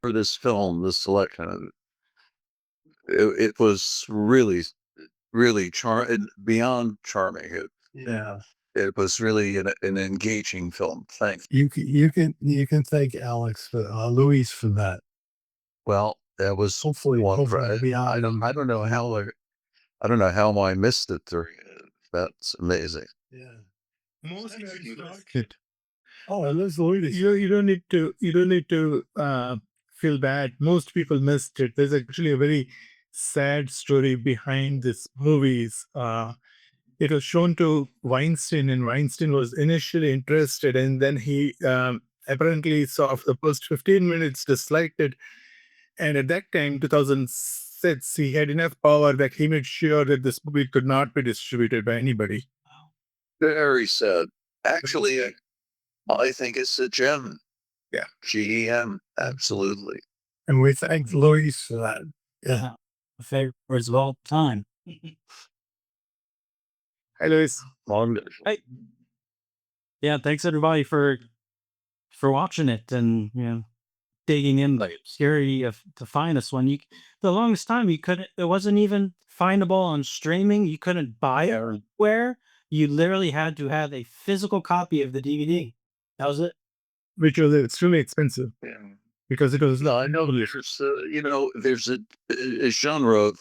for this film, this selection, it was really beyond charming. Yeah. It was really an engaging film. Thanks. You can thank Louise for that. Well, that was one for Hopefully it'll be I on. don't know how I don't know how I missed it during it. That's amazing. Yeah. Most people like it. Oh, and there's Louise. You don't need to feel bad. Most people missed it. There's actually a very sad story behind this movies. It was shown to Weinstein, and Weinstein was initially interested, and then he apparently saw for the first 15 minutes, disliked it. And at that time, 2006, he had enough power that he made sure that this movie could not be distributed by anybody. Very sad. Actually, I think it's a gem. Yeah. GEM. Absolutely. And we thank Louis for that. Yeah. My favorites of all time. Hi, Louis. Wonderful. Hey. Yeah, thanks everybody for watching it and digging in the obscurity to find this one. The longest time it wasn't even findable on streaming. You couldn't buy it anywhere. You literally had to have a physical copy of the DVD. That was it. Which was extremely expensive Yeah. because it was No, I know there's a genre of,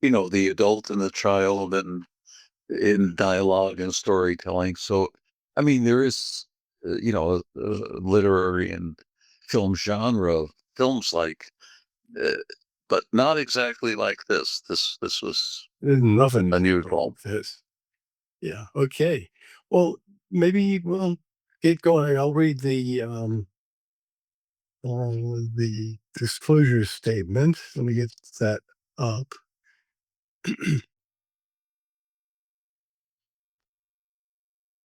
the adult and the child and in dialogue and storytelling. So, I mean, there is, a literary and film genre of films uh, but not exactly like this. This was there's nothing unusual. this. Yeah. Okay. Well, maybe we'll get going. I'll read the disclosure statement. Let me get that up.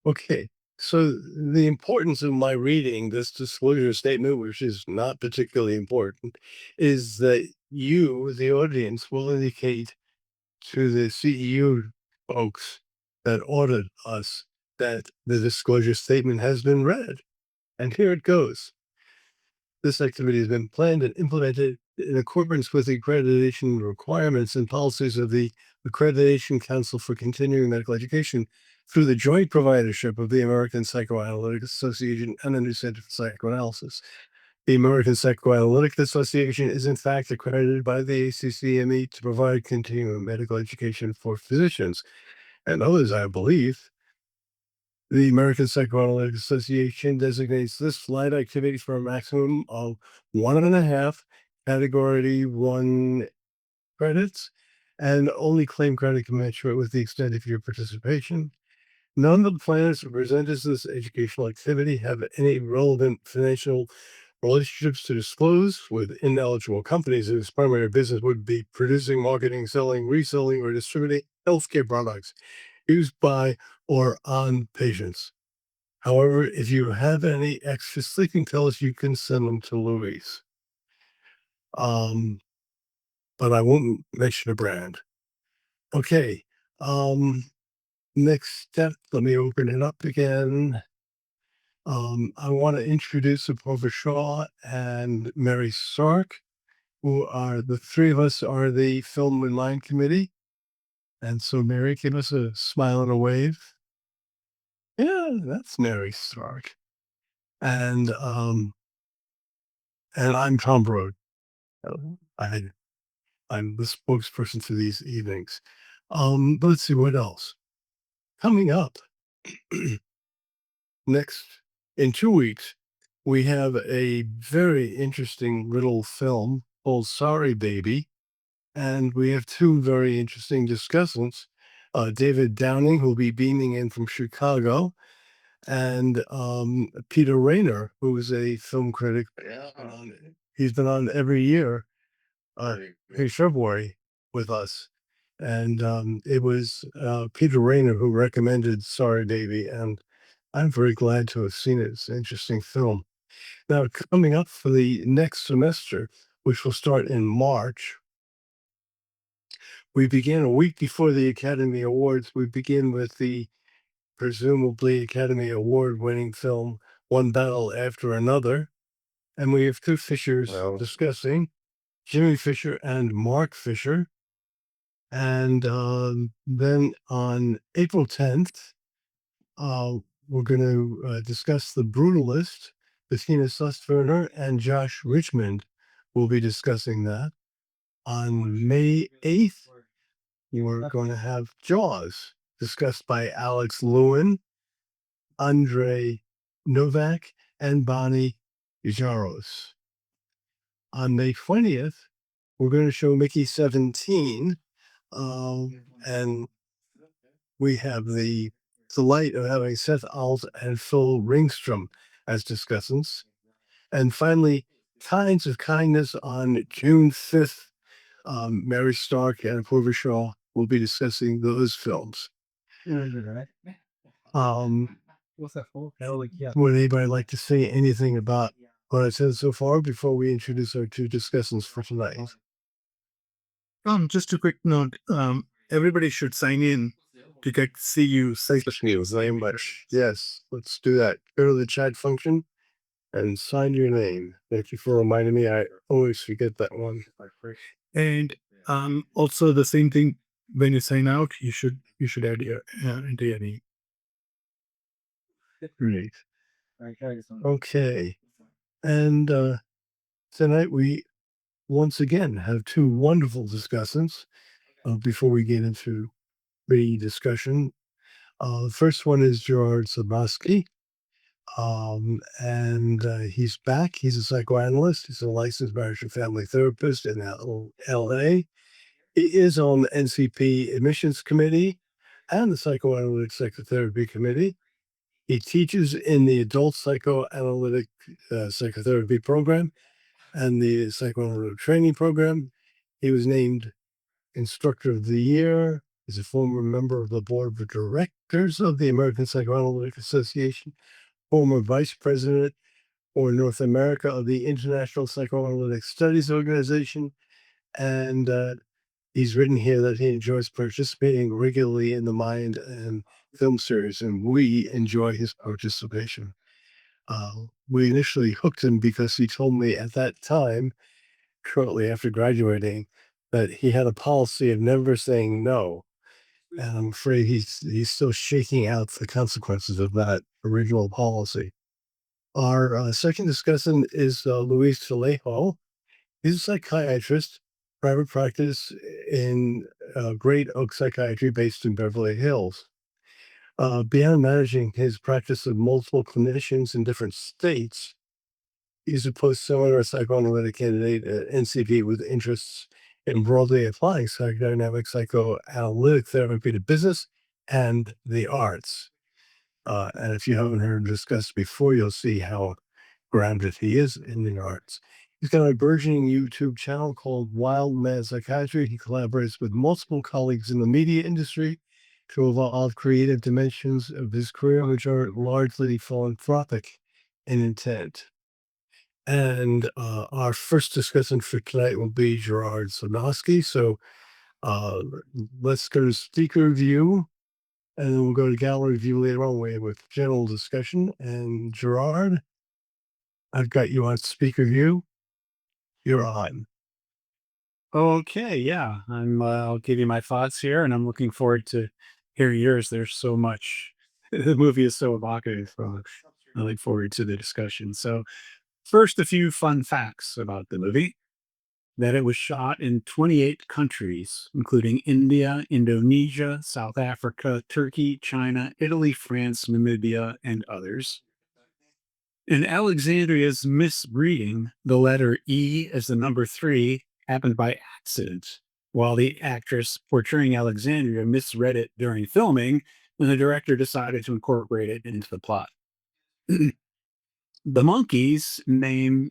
Okay. So the importance of my reading this disclosure statement, which is not particularly important, is that you, the audience, will indicate to the CEO folks that audit us that the disclosure statement has been read. And here it goes. This activity has been planned and implemented in accordance with the accreditation requirements and policies of the Accreditation Council for Continuing Medical Education through the joint providership of the American Psychoanalytic Association and the New Center for Psychoanalysis. The American Psychoanalytic Association is in fact accredited by the ACCME to provide continuing medical education for physicians and others, I believe. The American Psychoanalytic Association designates this flight activity for a maximum of 1.5 Category 1 credits and only claim credit commensurate with the extent of your participation. None of the planners who presented this educational activity have any relevant financial relationships to disclose with ineligible companies whose primary business would be producing, marketing, selling, reselling, or distributing healthcare products used by or on patients. However, if you have any extra sleeping pills, you can send them to Louise. But I won't mention a brand. Okay. Next step, let me open it up again. I want to introduce Apova Shaw and Mary Sark, who are the three of us are the Film and Line Committee. And so Mary, give us a smile and a wave. Yeah, that's Mary Stark. And I'm Tom Broad. I I'm the spokesperson for these evenings. But let's see what else. Coming up next in 2 weeks, we have a very interesting little film called Sorry Baby. And we have two very interesting discussants. David Downing, who'll be beaming in from Chicago, and Peter Rayner, who is a film critic. Yeah. He's been on every year in February with us. And it was Peter Rayner who recommended Sorry Baby, and I'm very glad to have seen it. It's an interesting film. Now, coming up for the next semester, which will start in March, we begin a week before the Academy Awards. We begin with the presumably Academy Award winning film One Battle After Another. And we have two Fishers discussing, Jimmy Fisher and Mark Fisher. And then on April 10th, we're going to discuss The Brutalist. Bettina Susswerner and Josh Richmond will be discussing that. On May 8th, we're going to have Jaws, discussed by Alex Lewin, Andre Novak, and Bonnie Ujaros. On May 20th, we're going to show Mickey 17, and we have the delight of having Seth Alt and Phil Ringstrom as discussants. And finally, Kinds of Kindness on June 5th. Mary Stark and Purva Shaw will be discussing those films. Um, would anybody like to say anything about what I said so far before we introduce our two discussants for tonight? Just a quick note. Everybody should sign in to get to see you. Thank you very much. Yes, let's do that. Go to the chat function and sign your name. Thank you for reminding me. I always forget that one. And also the same thing when you sign out, you should add your into your name. Great. Okay. And tonight we once again have two wonderful discussants. Before we get into the discussion, the first one is Gerard Sobnosky. And he's back. He's a psychoanalyst. He's a licensed marriage and family therapist in LA. He is on the NCP admissions committee and the psychoanalytic psychotherapy committee. He teaches in the adult psychoanalytic psychotherapy program and the psychoanalytic training program. He was named instructor of the year. He's a former member of the board of directors of the American Psychoanalytic Association, former vice president for North America of the International Psychoanalytic Studies Organization. And he's written here that he enjoys participating regularly in the Mind and film series, and we enjoy his participation. We initially hooked him because he told me at that time, shortly after graduating, that he had a policy of never saying no. And I'm afraid he's still shaking out the consequences of that original policy. Our second discussant is Luis Vallejo. He's a psychiatrist, private practice in Great Oak Psychiatry based in Beverly Hills. Beyond managing his practice of multiple clinicians in different states, he's a post-seminar psychoanalytic candidate at NCP with interests in broadly applying psychodynamic psychoanalytic therapy to business and the arts. And if you haven't heard him discussed before, you'll see how grounded he is in the arts. He's got a burgeoning YouTube channel called Wild Mad Psychiatry. He collaborates with multiple colleagues in the media industry to evolve creative dimensions of his career, which are largely philanthropic in intent. And our first discussant for tonight will be Gerard Sobnosky. So let's go to speaker view, and then we'll go to gallery view later on with general discussion. And Gerard, I've got you on speaker view. You're on. Okay, yeah, I'll give you my thoughts here, and I'm looking forward to hearing yours. There's so much. The movie is so evocative. So I look forward to the discussion. So, first, a few fun facts about the movie: that it was shot in 28 countries, including India, Indonesia, South Africa, Turkey, China, Italy, France, Namibia, and others. In Alexandria's misreading, the letter E as the number 3 happened by accident, while the actress portraying Alexandria misread it during filming, and the director decided to incorporate it into the plot. The monkey's name,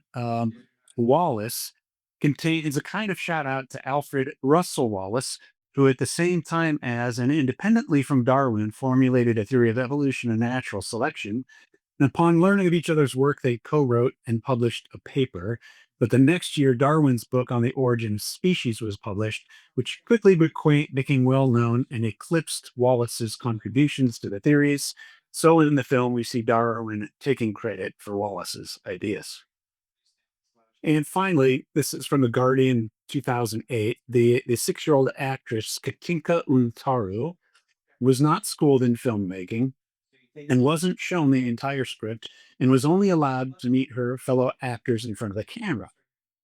Wallace, contains a kind of shout out to Alfred Russel Wallace, who at the same time as and independently from Darwin formulated a theory of evolution and natural selection. And upon learning of each other's work, they co-wrote and published a paper. But the next year, Darwin's book on the origin of species was published, which quickly became well known and eclipsed Wallace's contributions to the theories. So in the film, we see Darwin taking credit for Wallace's ideas. And finally, this is from The Guardian 2008. The 6-year-old actress Katinka Untaru was not schooled in filmmaking and wasn't shown the entire script and was only allowed to meet her fellow actors in front of the camera.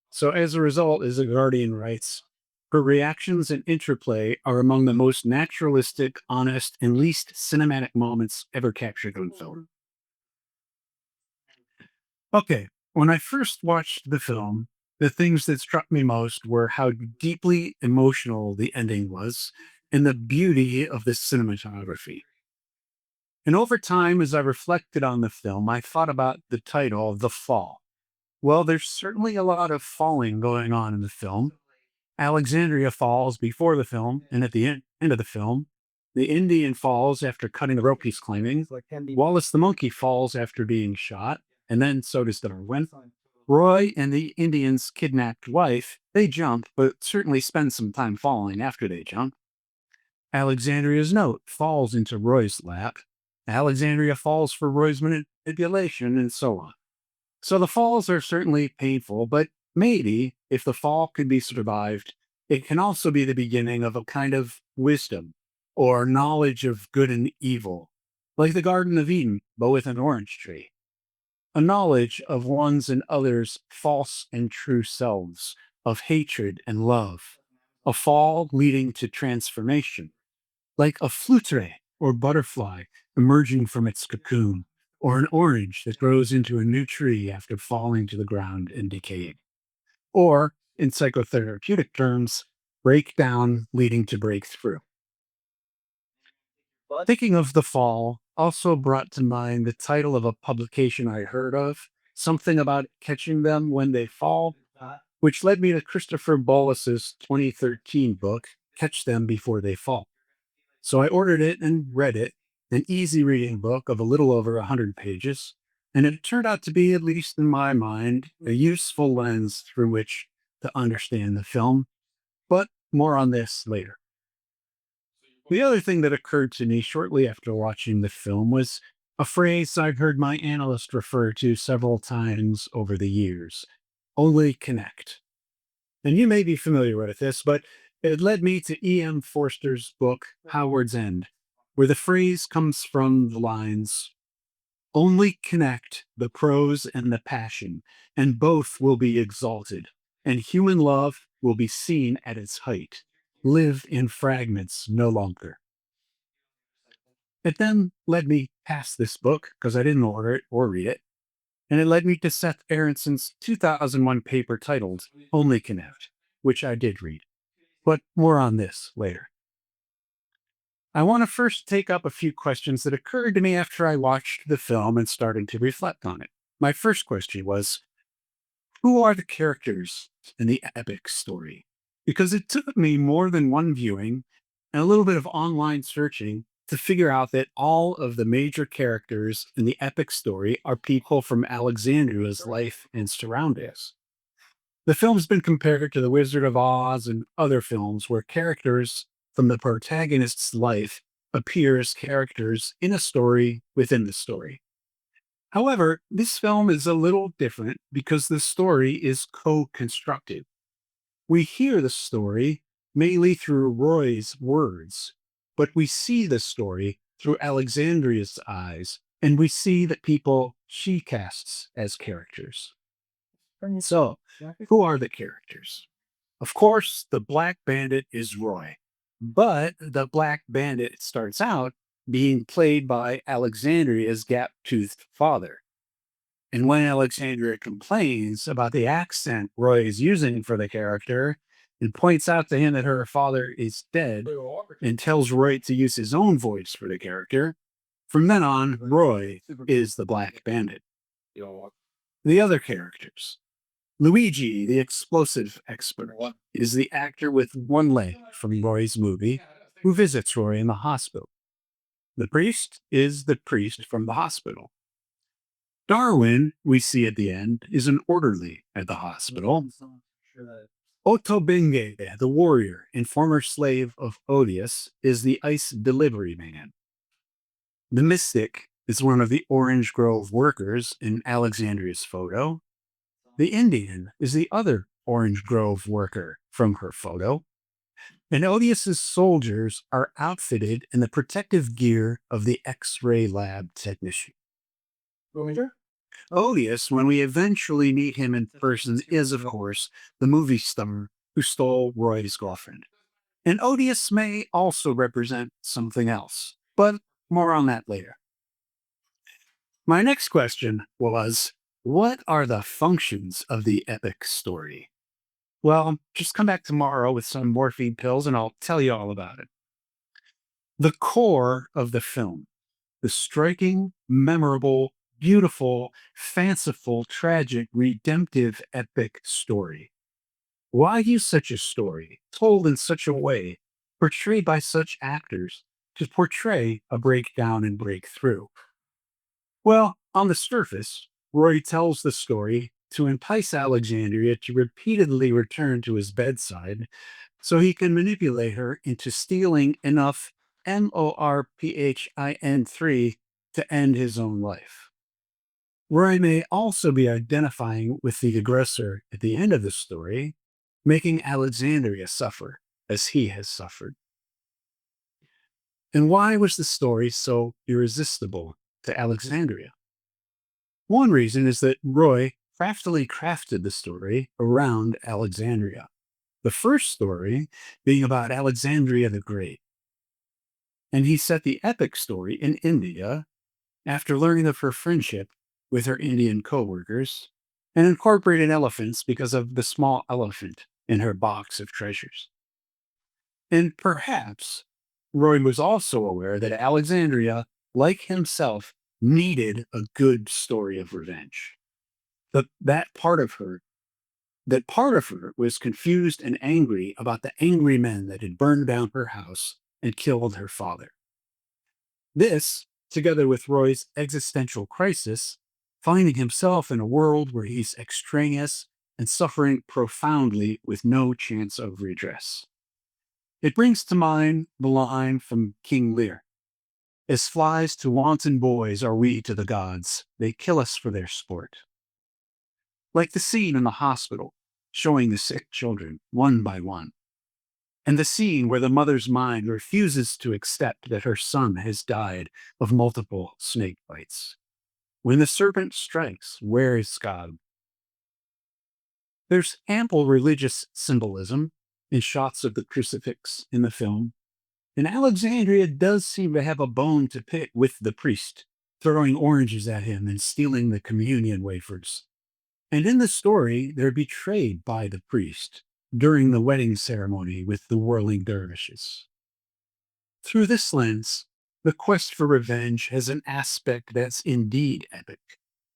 So as a result, as The Guardian writes, her reactions and interplay are among the most naturalistic, honest, and least cinematic moments ever captured on film. Okay, when I first watched the film, the things that struck me most were how deeply emotional the ending was and the beauty of the cinematography. And over time, as I reflected on the film, I thought about the title, The Fall. Well, there's certainly a lot of falling going on in the film. Alexandria falls before the film, and at the end of the film, the Indian falls after cutting the rope he's climbing. Wallace the monkey falls after being shot, and then so does Darwin. Roy and the Indian's kidnapped wife, they jump, but certainly spend some time falling after they jump. Alexandria's note falls into Roy's lap. Alexandria falls for Roy's manipulation, and so on. So the falls are certainly painful, but maybe if the fall can be survived, it can also be the beginning of a kind of wisdom or knowledge of good and evil, like the Garden of Eden, but with an orange tree. A knowledge of one's and others' false and true selves, of hatred and love. A fall leading to transformation, like a flutere or butterfly emerging from its cocoon, or an orange that grows into a new tree after falling to the ground and decaying. Or, in psychotherapeutic terms, breakdown leading to breakthrough. Thinking of the fall also brought to mind the title of a publication I heard of, something about catching them when they fall, which led me to Christopher Bollas's 2013 book, Catch Them Before They Fall. So I ordered it and read it, an easy reading book of a little over 100 pages, and it turned out to be, at least in my mind, a useful lens through which to understand the film, but more on this later. The other thing that occurred to me shortly after watching the film was a phrase I've heard my analyst refer to several times over the years: only connect. And you may be familiar with this, but it led me to E.M. Forster's book, Howard's End, where the phrase comes from the lines, only connect the prose and the passion, and both will be exalted, and human love will be seen at its height. Live in fragments no longer. It then led me past this book, because I didn't order it or read it, and it led me to Seth Aronson's 2001 paper titled Only Connect, which I did read. But more on this later. I want to first take up a few questions that occurred to me after I watched the film and started to reflect on it. My first question was, who are the characters in the epic story? Because it took me more than one viewing and a little bit of online searching to figure out that all of the major characters in the epic story are people from Alexandria's life and surroundings. The film's been compared to The Wizard of Oz and other films where characters from the protagonist's life appear as characters in a story within the story. However, this film is a little different because the story is co-constructed. We hear the story mainly through Roy's words, but we see the story through Alexandria's eyes, and we see the people she casts as characters. So, who are the characters? Of course, the Black Bandit is Roy, but the Black Bandit starts out being played by Alexandria's gap-toothed father. And when Alexandria complains about the accent Roy is using for the character and points out to him that her father is dead and tells Roy to use his own voice for the character, from then on, Roy is the Black Bandit. The other characters. Luigi, the explosive expert, is the actor with one leg from Roy's movie who visits Roy in the hospital. The priest is the priest from the hospital. Darwin, we see at the end, is an orderly at the hospital. Otobenge, the warrior and former slave of Odious, is the ice delivery man. The mystic is one of the Orange Grove workers in Alexandria's photo. The Indian is the other Orange Grove worker from her photo, and Odius's soldiers are outfitted in the protective gear of the X-ray lab technician. Odious, when we eventually meet him in person, is, of course, the movie star who stole Roy's girlfriend. And Odious may also represent something else, but more on that later. My next question was, what are the functions of the epic story? Well, just come back tomorrow with some morphine pills and I'll tell you all about it. The core of the film, the striking, memorable, beautiful, fanciful, tragic, redemptive, epic story. Why use such a story, told in such a way, portrayed by such actors, to portray a breakdown and breakthrough? Well, on the surface, Roy tells the story to entice Alexandria to repeatedly return to his bedside so he can manipulate her into stealing enough morphin-3 to end his own life. Roy may also be identifying with the aggressor at the end of the story, making Alexandria suffer as he has suffered. And why was the story so irresistible to Alexandria? One reason is that Roy craftily crafted the story around Alexandria. The first story being about Alexandria the Great. And he set the epic story in India after learning of her friendship with her Indian co-workers and incorporated elephants because of the small elephant in her box of treasures. And perhaps Roy was also aware that Alexandria, like himself, needed a good story of revenge. That part of her was confused and angry about the angry men that had burned down her house and killed her father. This, together with Roy's existential crisis, finding himself in a world where he's extraneous and suffering profoundly with no chance of redress. It brings to mind the line from King Lear. As flies to wanton boys are we to the gods, they kill us for their sport. Like the scene in the hospital, showing the sick children one by one, and the scene where the mother's mind refuses to accept that her son has died of multiple snake bites. When the serpent strikes, where is God? There's ample religious symbolism in shots of the crucifix in the film, and Alexandria does seem to have a bone to pick with the priest, throwing oranges at him and stealing the communion wafers. And in the story, they're betrayed by the priest during the wedding ceremony with the whirling dervishes. Through this lens, the quest for revenge has an aspect that's indeed epic,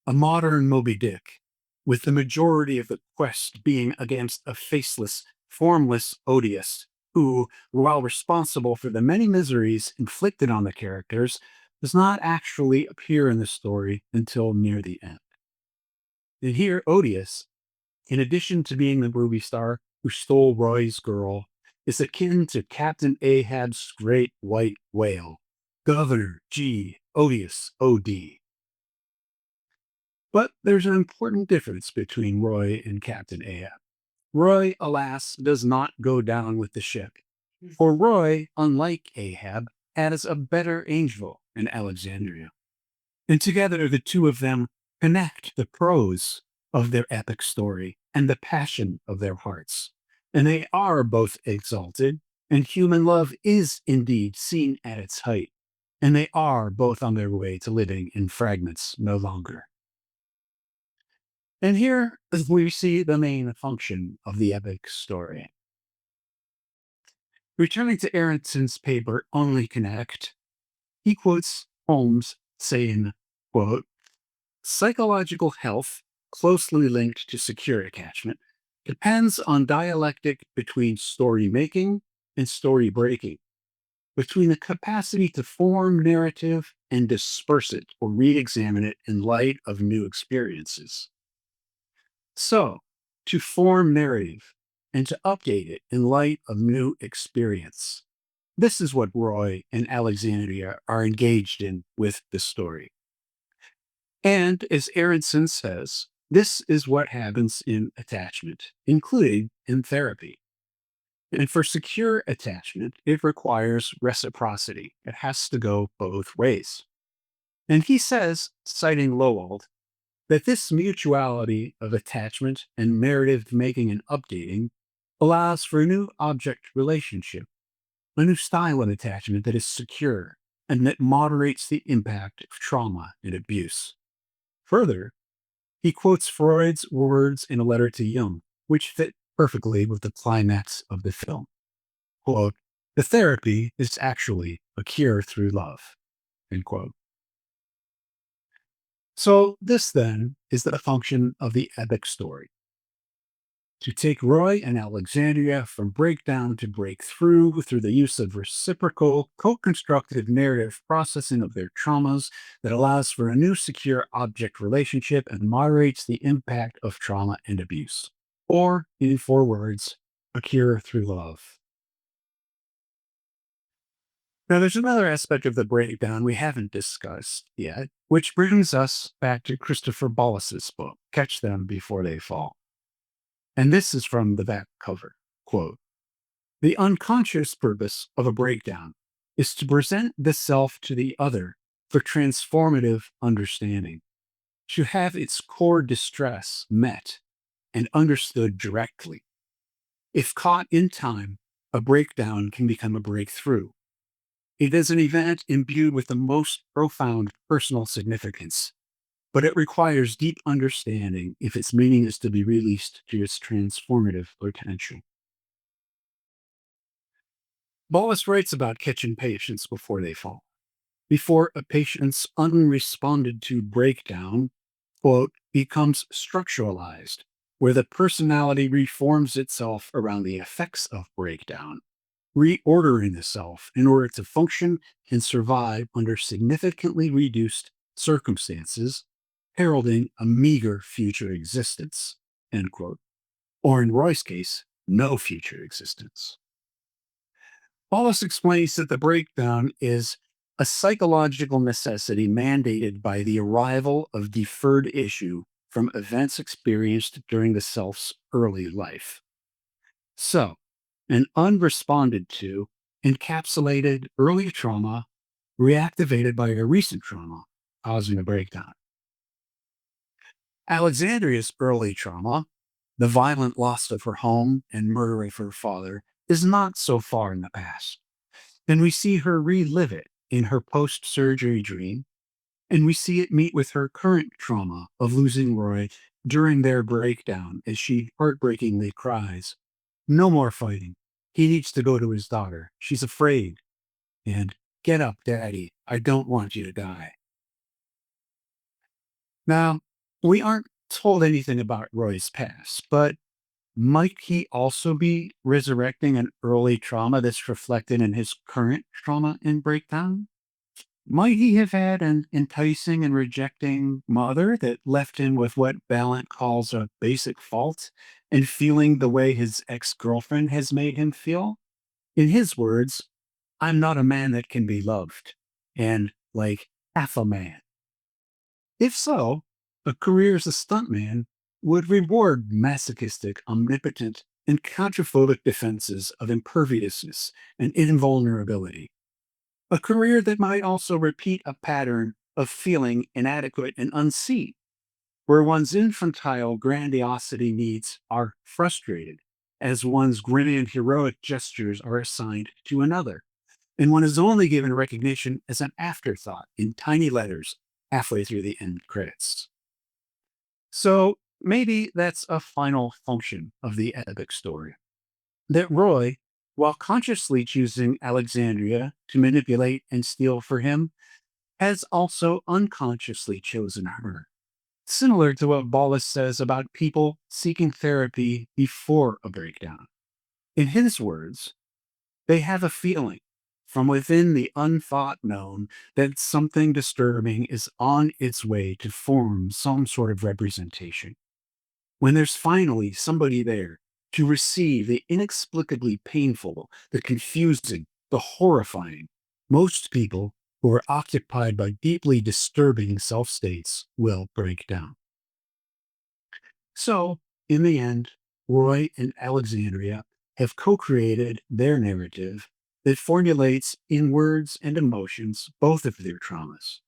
a modern Moby Dick, with the majority of the quest being against a faceless, formless Odious, who, while responsible for the many miseries inflicted on the characters, does not actually appear in the story until near the end. And here, Odious, in addition to being the movie star who stole Roy's girl, is akin to Captain Ahab's great white whale, Governor G. Odious O.D. But there's an important difference between Roy and Captain Ahab. Roy, alas, does not go down with the ship. For Roy, unlike Ahab, has a better angel in Alexandria. And together the two of them connect the prose of their epic story and the passion of their hearts. And they are both exalted, and human love is indeed seen at its height. And they are both on their way to living in fragments no longer. And here we see the main function of the epic story. Returning to Aronson's paper, Only Connect, he quotes Holmes saying, quote, psychological health, closely linked to secure attachment, depends on dialectic between story making and story breaking, between the capacity to form narrative and disperse it or re-examine it in light of new experiences. So, to form narrative and to update it in light of new experience. This is what Roy and Alexandria are engaged in with the story. And as Aronson says, This is what happens in attachment, including in therapy. And for secure attachment, it requires reciprocity. It has to go both ways. And he says, citing Lowell, that this mutuality of attachment and narrative making and updating allows for a new object relationship, a new style of attachment that is secure and that moderates the impact of trauma and abuse. Further, he quotes Freud's words in a letter to Jung, which fit perfectly with the climax of the film. Quote, "The therapy is actually a cure through love." End quote. So this then is the function of the epic story. To take Roy and Alexandria from breakdown to breakthrough through the use of reciprocal, co-constructive narrative processing of their traumas that allows for a new secure object relationship and moderates the impact of trauma and abuse. Or, in 4 words, a cure through love. Now, there's another aspect of the breakdown we haven't discussed yet, which brings us back to Christopher Bollas's book, Catch Them Before They Fall. And this is from the back cover. Quote, "The unconscious purpose of a breakdown is to present the self to the other for transformative understanding, to have its core distress met and understood directly. If caught in time, a breakdown can become a breakthrough. It is an event imbued with the most profound personal significance, but it requires deep understanding if its meaning is to be released to its transformative potential." Bollas writes about catching patients before they fall. Before a patient's unresponded to breakdown, quote, becomes structuralized, where the personality reforms itself around the effects of breakdown, reordering the self in order to function and survive under significantly reduced circumstances, heralding a meager future existence, end quote. Or in Roy's case, no future existence. Bollas explains that the breakdown is a psychological necessity mandated by the arrival of deferred issue from events experienced during the self's early life. So, an unresponded to, encapsulated early trauma reactivated by a recent trauma, causing a breakdown. Alexandria's early trauma, the violent loss of her home and murder of her father, is not so far in the past. And we see her relive it in her post-surgery dream, and we see it meet with her current trauma of losing Roy during their breakdown as she heartbreakingly cries, "No more fighting. He needs to go to his daughter. She's afraid." And, "Get up, Daddy. I don't want you to die." Now, we aren't told anything about Roy's past, but might he also be resurrecting an early trauma that's reflected in his current trauma and breakdown? Might he have had an enticing and rejecting mother that left him with what Ballant calls a basic fault and feeling the way his ex-girlfriend has made him feel? In his words, "I'm not a man that can be loved," and like half a man. If so, a career as a stuntman would reward masochistic, omnipotent, and contraphobic defenses of imperviousness and invulnerability. A career that might also repeat a pattern of feeling inadequate and unseen, where one's infantile grandiosity needs are frustrated, as one's grand heroic gestures are assigned to another, and one is only given recognition as an afterthought in tiny letters halfway through the end credits. So maybe that's a final function of the epic story. That Roy, while consciously choosing Alexandria to manipulate and steal for him, has also unconsciously chosen her. Similar to what Bollas says about people seeking therapy before a breakdown. In his words, they have a feeling from within the unthought known that something disturbing is on its way to form some sort of representation. When there's finally somebody there to receive the inexplicably painful, the confusing, the horrifying, most people who are occupied by deeply disturbing self states will break down. So, in the end, Roy and Alexandria have co created their narrative that formulates in words and emotions both of their traumas.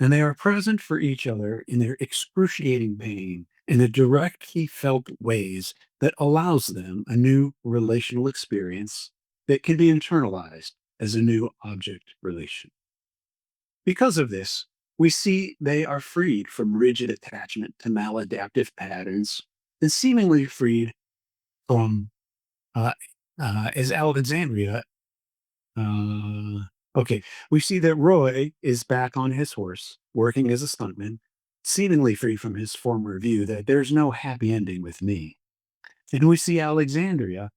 And they are present for each other in their excruciating pain in the directly felt ways that allows them a new relational experience that can be internalized as a new object relation. Because of this, we see they are freed from rigid attachment to maladaptive patterns and seemingly freed from, uh, as Alexandria. Okay, we see that Roy is back on his horse, working as a stuntman, seemingly free from his former view that there's no happy ending with me. And we see Alexandria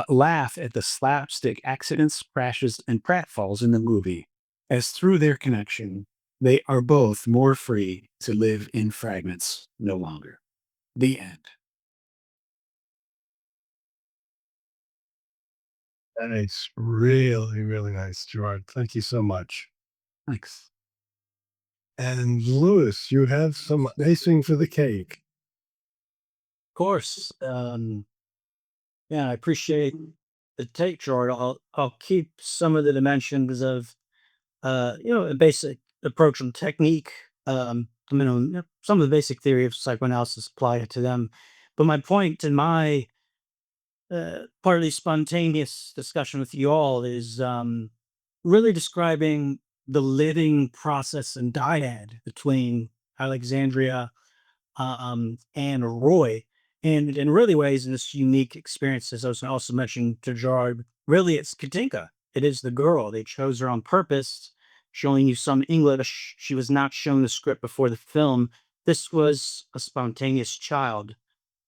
laugh at the slapstick accidents, crashes, and pratfalls in the movie, as through their connection, they are both more free to live in fragments no longer. The end. Nice. Really, really nice, Gerard. Thank you so much. Thanks. And Lewis, you have some icing for the cake. Of course. Yeah, I appreciate the take, Gerard. I'll keep some of the dimensions of a basic approach and technique. Some of the basic theory of psychoanalysis, apply it to them. But my point in my partly spontaneous discussion with you all is really describing the living process and dyad between Alexandria and Roy. And in really ways, in this unique experience, as I was also mentioning to Gerard, really it's Katinka. It is the girl. They chose her on purpose, showing you some English. She was not shown the script before the film. This was a spontaneous child,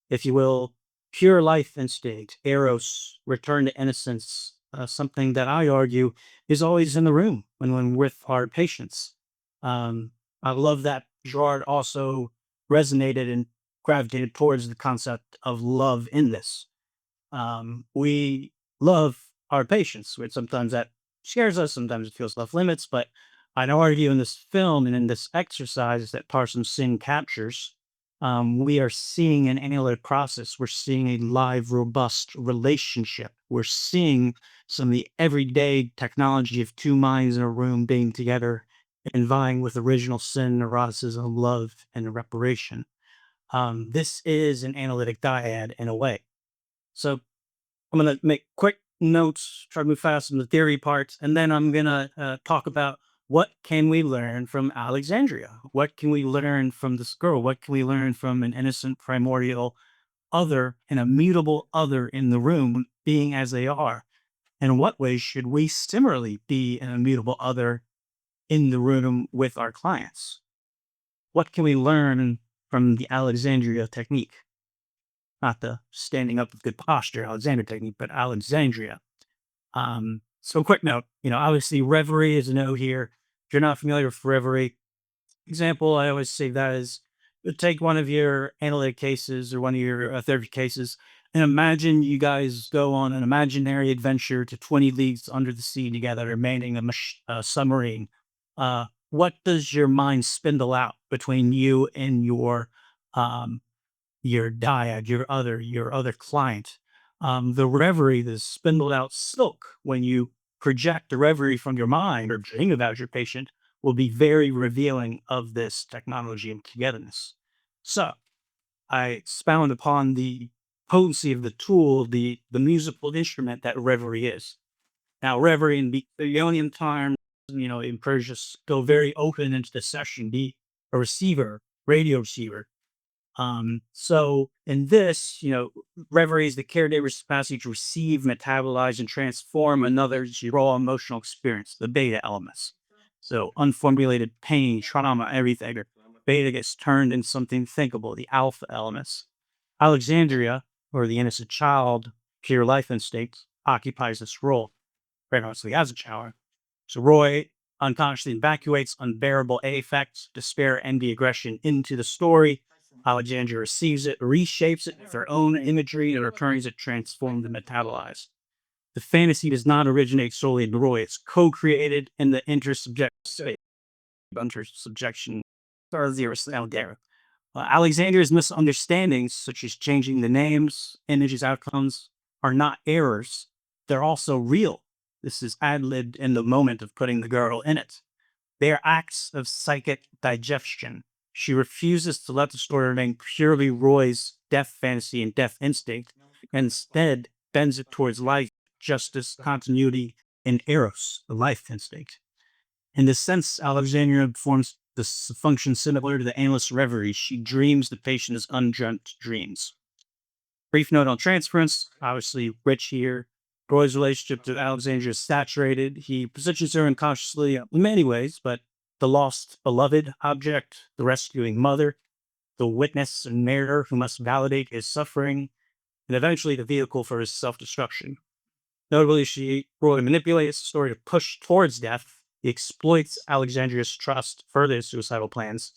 if you will, pure life instinct, eros, return to innocence, something that I argue is always in the room when with our patients. Um, I love that Gerard also resonated and gravitated towards the concept of love in this. We love our patients, which sometimes that scares us, sometimes it feels off limits, but I'd argue in this film and in this exercise that Tarsem Singh captures, we are seeing an analytic process. We're seeing a live, robust relationship. We're seeing some of the everyday technology of two minds in a room being together and vying with original sin, eroticism, love, and reparation. This is an analytic dyad in a way. So I'm going to make quick notes, try to move fast in the theory parts, and then I'm going to talk about what can we learn from Alexandria? What can we learn from this girl? What can we learn from an innocent primordial other, an immutable other in the room, being as they are? And in what ways should we similarly be an immutable other in the room with our clients? What can we learn from the Alexandria technique? Not the standing up with good posture Alexandria technique, but Alexandria. So a quick note, obviously Reverie is a no here. If you're not familiar with Reverie, example, I always say that is take one of your analytic cases or one of your therapy cases and imagine you guys go on an imaginary adventure to 20 leagues under the sea together, manning a submarine. What does your mind spindle out between you and um, your dyad, your other client? The reverie, the spindled out silk, when you project the reverie from your mind or dream about your patient, will be very revealing of this technology and togetherness. So I expound upon the potency of the tool, the musical instrument that reverie is. Now, reverie in the Ionian time, in Persia, go very open into the session, be a receiver, radio receiver. So in this, reverie is the caretaker's capacity to receive, metabolize, and transform another's raw emotional experience, the beta elements. So unformulated pain, trauma, everything. Beta gets turned into something thinkable, the alpha elements. Alexandria, or the innocent child, pure life instinct, occupies this role, very honestly, as a child. So Roy unconsciously evacuates unbearable affects, despair, envy, aggression into the story. Alexandria receives it, reshapes it with her own imagery, and returns it transformed and metabolized. The fantasy does not originate solely in Roy. It's co-created in the intersubjection out there. Alexander's misunderstandings, such as changing the names, images, outcomes, are not errors. They're also real. This is ad-libbed in the moment of putting the girl in it. They are acts of psychic digestion. She refuses to let the story remain purely Roy's death fantasy and death instinct, and instead bends it towards life, justice, continuity, and eros, the life instinct. In this sense, Alexandria performs this function similar to the analyst's reverie. She dreams the patient is undreamt dreams. Brief note on transference, obviously rich here. Roy's relationship to Alexandria is saturated. He positions her unconsciously in many ways, but the lost beloved object, the rescuing mother, the witness and narrator who must validate his suffering, and eventually the vehicle for his self-destruction. Notably, Roy manipulates the story to push towards death. He exploits Alexandria's trust, further his suicidal plans.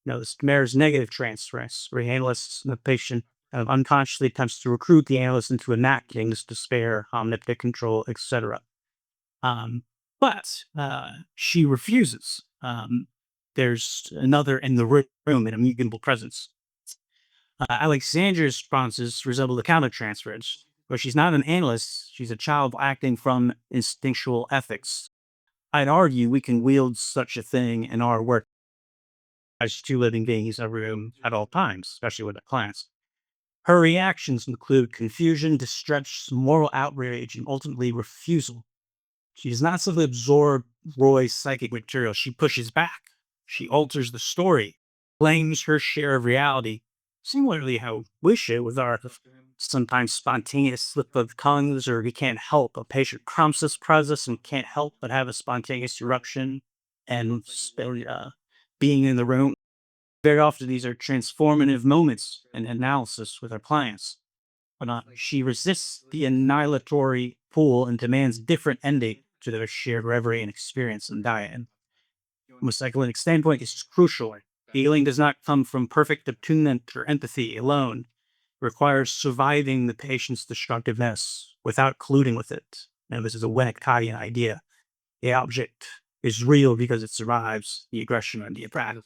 This mirrors negative transference, where the analyst and the patient unconsciously attempts to recruit the analyst into enacting this despair, omnipotent control, etc. But she refuses. There's another in the room, an immutable presence. Alexandra's responses resemble the countertransference, where she's not an analyst, she's a child acting from instinctual ethics. I'd argue we can wield such a thing in our work as two living beings in a room at all times, especially with a class. Her reactions include confusion, distress, moral outrage, and ultimately refusal. She does not simply absorb Roy's psychic material, she pushes back. She alters the story, claims her share of reality, similarly how we should with our sometimes spontaneous slip of tongues, or we can't help. A patient crumbs this process and can't help but have a spontaneous eruption and being in the room. Very often these are transformative moments in analysis with our clients. But she resists the annihilatory pull and demands different ending to their shared reverie and experience in dyad. From a psychoanalytic standpoint, this is crucial. Healing does not come from perfect attunement or empathy alone. It requires surviving the patient's destructiveness without colluding with it. Now, this is a Winnicottian idea. The object is real because it survives the aggression and the apparatus.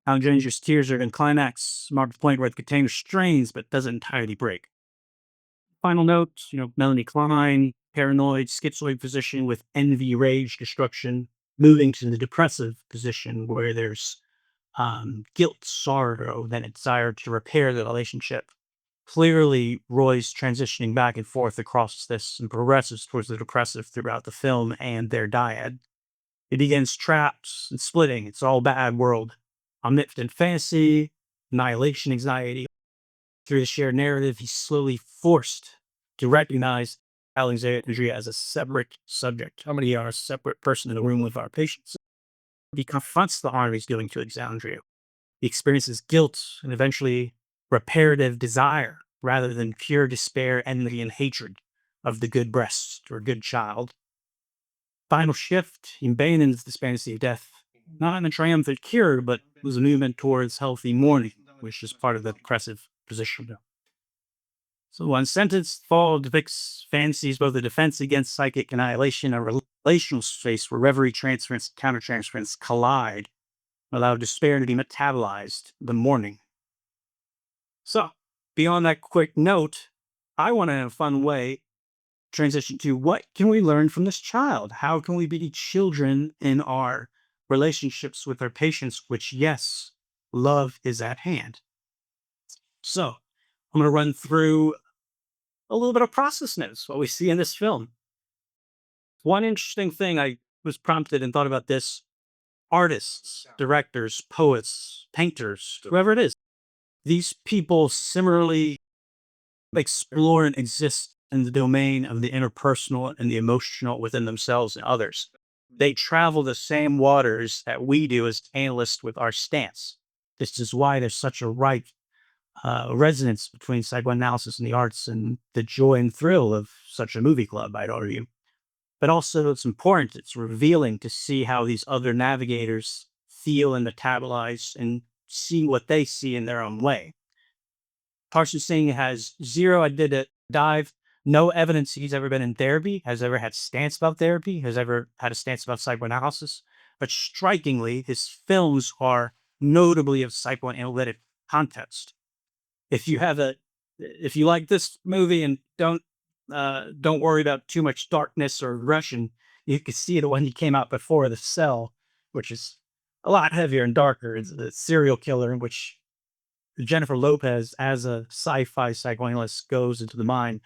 Alexandra's tears are in climax, mark the point where the container strains but doesn't entirely break. Final note, Melanie Klein, paranoid, schizoid position with envy, rage, destruction, moving to the depressive position where there's guilt, sorrow, then a desire to repair the relationship. Clearly, Roy's transitioning back and forth across this and progresses towards the depressive throughout the film and their dyad. It begins trapped and splitting. It's all bad world. Omnipotent fantasy, annihilation anxiety. Through the shared narrative, he's slowly forced to recognize Alexandria as a separate subject. How many are a separate person in the room with our patients? He confronts the harm he's doing to Alexandria. He experiences guilt and eventually reparative desire rather than pure despair, envy, and hatred of the good breast or good child. Final shift, he abandons this fantasy of death, not in a triumphant cure, but was a movement towards healthy mourning, which is part of the depressive position. So one sentence, Fall depicts fantasies, both a defense against psychic annihilation and a relational space where reverie, transference, countertransference collide, allow despair to be metabolized, the mourning. So, beyond that quick note, I want to, in a fun way, transition to what can we learn from this child? How can we be children in our relationships with our patients, which, yes, love is at hand. So, I'm going to run through a little bit of process notes, what we see in this film. One interesting thing I was prompted and thought about this, artists, directors, poets, painters, whoever it is, these people similarly explore and exist in the domain of the interpersonal and the emotional within themselves and others. They travel the same waters that we do as analysts with our stance. This is why there's such a ripe resonance between psychoanalysis and the arts and the joy and thrill of such a movie club, I'd argue. But also it's important, it's revealing to see how these other navigators feel and metabolize and see what they see in their own way. Tarsem Singh has zero, I did a dive, no evidence he's ever been in therapy, has ever had stance about therapy, has ever had a stance about psychoanalysis. but strikingly, his films are notably of psychoanalytic context. If you like this movie and don't worry about too much darkness or aggression, you could see the one he came out before, The Cell, which is a lot heavier and darker. It's a serial killer in which Jennifer Lopez, as a sci-fi psychoanalyst, goes into the mind.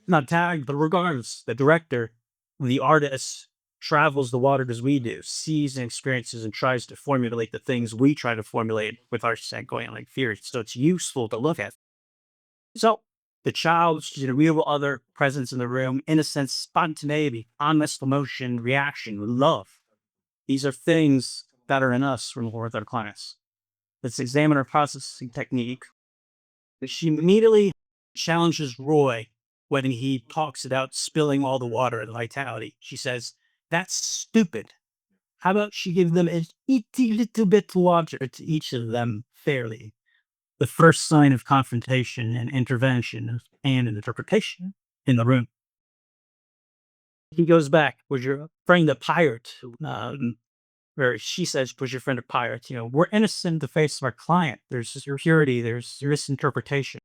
Not tagged, but regardless, the director, the artist, travels the water as we do, sees and experiences and tries to formulate the things we try to formulate with our psychoanalytic theories. So it's useful to look at. So the child, she's a real other presence in the room, innocence, spontaneity, honest emotion, reaction, love. These are things that are in us from with our class. Let's examine our processing technique. She immediately challenges Roy when he talks about spilling all the water and vitality. She says, "That's stupid. How about she give them an itty little bit water to each of them fairly?" The first sign of confrontation and intervention and an interpretation in the room. He goes back, "Was your friend a pirate?" Where she says, "Was your friend a pirate?" We're innocent in the face of our client. There's purity, there's misinterpretation.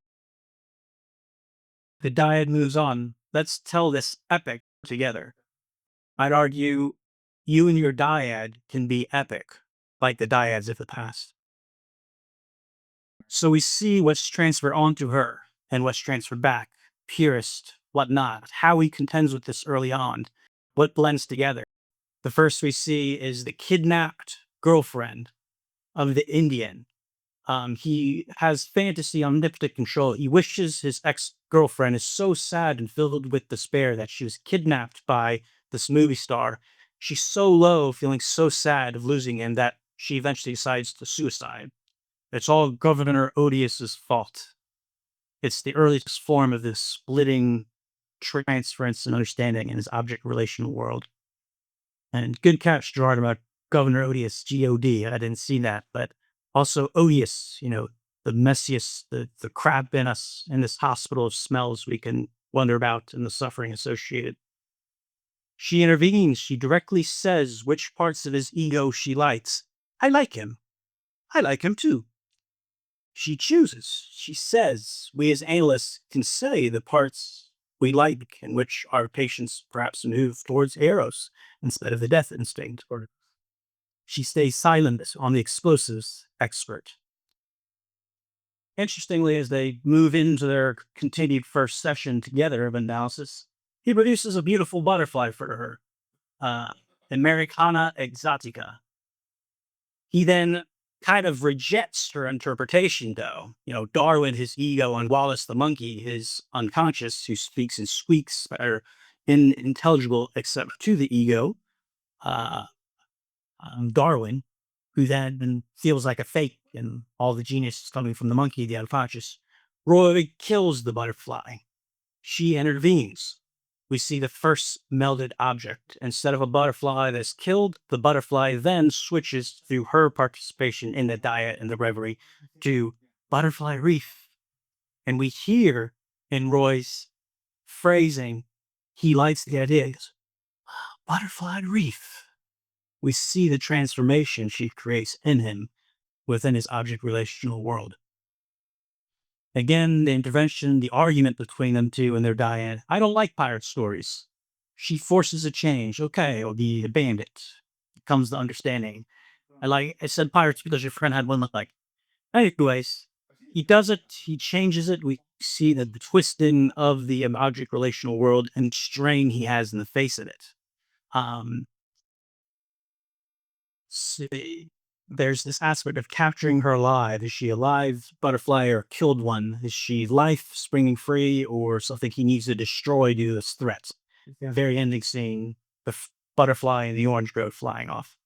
The dyad moves on. Let's tell this epic together. I'd argue you and your dyad can be epic, like the dyads of the past. So we see what's transferred onto her and what's transferred back, purest, whatnot, how he contends with this early on, what blends together. The first we see is the kidnapped girlfriend of the Indian. He has fantasy omnipotent control. He wishes his ex-girlfriend is so sad and filled with despair that she was kidnapped by this movie star. She's so low, feeling so sad of losing him that she eventually decides to suicide. It's all Governor Odious's fault. It's the earliest form of this splitting transference and understanding in his object relational world. And good catch, Gerard, about Governor Odious, G-O-D. I didn't see that, but also odious, the messiest, the crap in us in this hospital of smells we can wonder about and the suffering associated. She intervenes. She directly says which parts of his ego she likes. I like him. I like him too. She chooses. She says, we as analysts can say the parts we like in which our patients perhaps move towards eros instead of the death instinct. Or she stays silent on the explosives expert. Interestingly, as they move into their continued first session together of analysis, he produces a beautiful butterfly for her, Americana exotica. He then kind of rejects her interpretation, though. Darwin, his ego, and Wallace the monkey, his unconscious, who speaks and squeaks, are unintelligible except to the ego. Darwin, who then feels like a fake and all the genius is coming from the monkey, the unconscious. Roy kills the butterfly. She intervenes. We see the first melded object. Instead of a butterfly that's killed, the butterfly then switches through her participation in the dyad and the reverie to butterfly reef. And we hear in Roy's phrasing, he likes the idea, butterfly reef. We see the transformation she creates in him within his object relational world. Again, the intervention, the argument between them two and their dyad. I don't like pirate stories. She forces a change. Okay, I'll be a bandit. Comes the understanding. I said pirates because your friend had one look like. Anyways, he does it. He changes it. We see the twisting of the object relational world and strain he has in the face of it. There's this aspect of capturing her alive. Is she a live butterfly or killed one? Is she life springing free or something he needs to destroy due to this threat? Very ending scene, the butterfly and the orange grove flying off.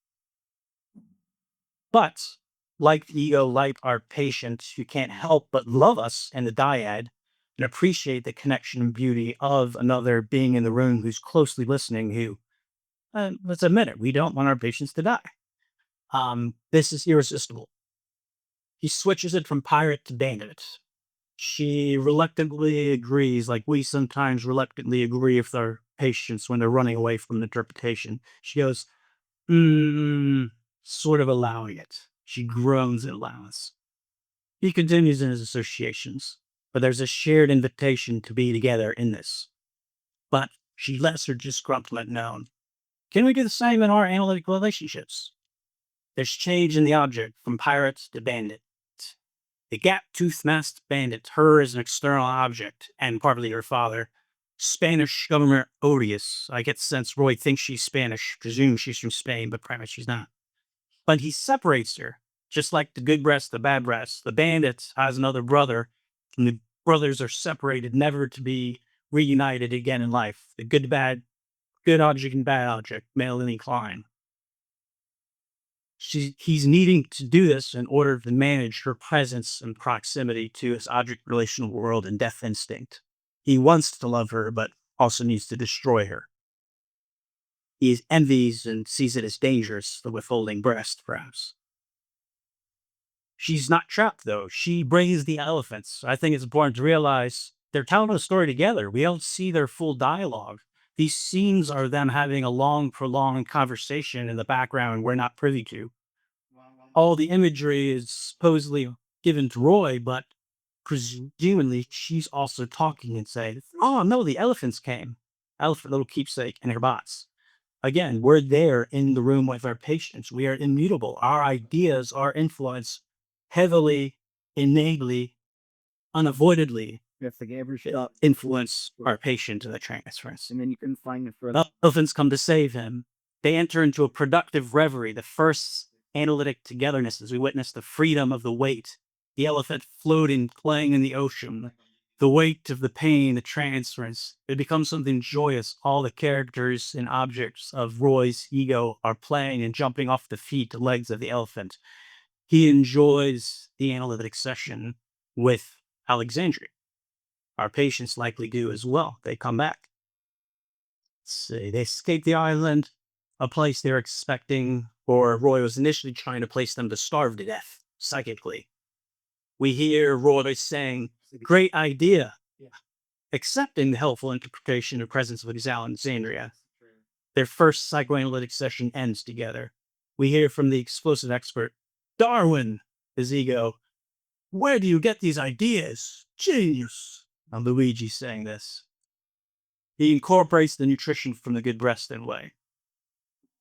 But like the ego, like our patient who can't help but love us and the dyad and appreciate the connection and beauty of another being in the room who's closely listening, who, let's admit it, we don't want our patients to die. This is irresistible. He switches it from pirate to bandit. She reluctantly agrees, like we sometimes reluctantly agree with our patients when they're running away from the interpretation. She goes, Sort of allowing it. She groans in allowance. He continues in his associations, but there's a shared invitation to be together in this. But she lets her disgruntlement known. Can we do the same in our analytic relationships? There's change in the object from pirate to bandit. The gap-toothed masked bandit, her as an external object, and partly her father. Spanish government odious. I get the sense Roy thinks she's Spanish, presumes she's from Spain, but pretty much she's not. But he separates her, just like the good breast, the bad breast. The bandit has another brother, and the brothers are separated, never to be reunited again in life. The good, bad, good object and bad object, male and incline. He's needing to do this in order to manage her presence and proximity to his object relational world and death instinct. He wants to love her, but also needs to destroy her. He envies and sees it as dangerous, the withholding breast, perhaps. She's not trapped, though. She brings the elephants. I think it's important to realize they're telling a story together. We don't see their full dialogue. These scenes are them having a long, prolonged conversation in the background we're not privy to. All the imagery is supposedly given to Roy, but presumably she's also talking and saying, oh, no, the elephants came. Elephant, little keepsake in her box. Again, we're there in the room with our patients. We are immutable. Our ideas, our influence heavily, innately, unavoidably influence our patient in the transference. And then you can find it for elephants come to save him. They enter into a productive reverie, the first analytic togetherness as we witness the freedom of the weight, the elephant floating, playing in the ocean, the weight of the pain, the transference. It becomes something joyous. All the characters and objects of Roy's ego are playing and jumping off the feet, the legs of the elephant. He enjoys the analytic session with Alexandria. Our patients likely do as well. They come back. Let's see, they escape the island, a place they're expecting, or Roy was initially trying to place them to starve to death, psychically. We hear Roy saying, great idea, accepting the helpful interpretation of presence of Alexandria. Their first psychoanalytic session ends together. We hear from the explosive expert, Darwin, his ego. Where do you get these ideas? Genius. Now Luigi saying this. He incorporates the nutrition from the good breast in way.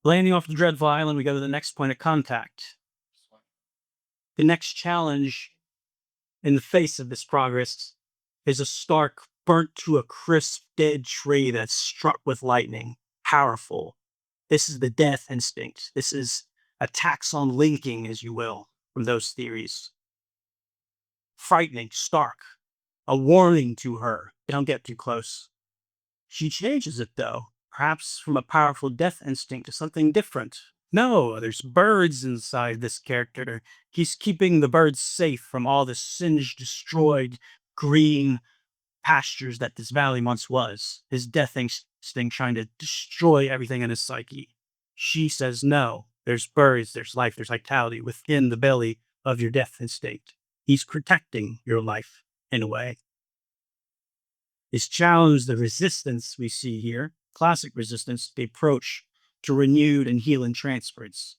Landing off the dreadful island, we go to the next point of contact. The next challenge in the face of this progress is a stark, burnt to a crisp, dead tree that's struck with lightning. Powerful. This is the death instinct. This is a taxon linking, as you will, from those theories. Frightening, stark. A warning to her. Don't get too close. She changes it, though, perhaps from a powerful death instinct to something different. No, there's birds inside this character. He's keeping the birds safe from all the singed, destroyed, green pastures that this valley once was. His death instinct trying to destroy everything in his psyche. She says no. There's birds, there's life, there's vitality within the belly of your death instinct. He's protecting your life in a way. His challenge, the resistance we see here, classic resistance, the approach to renewed and healing transference.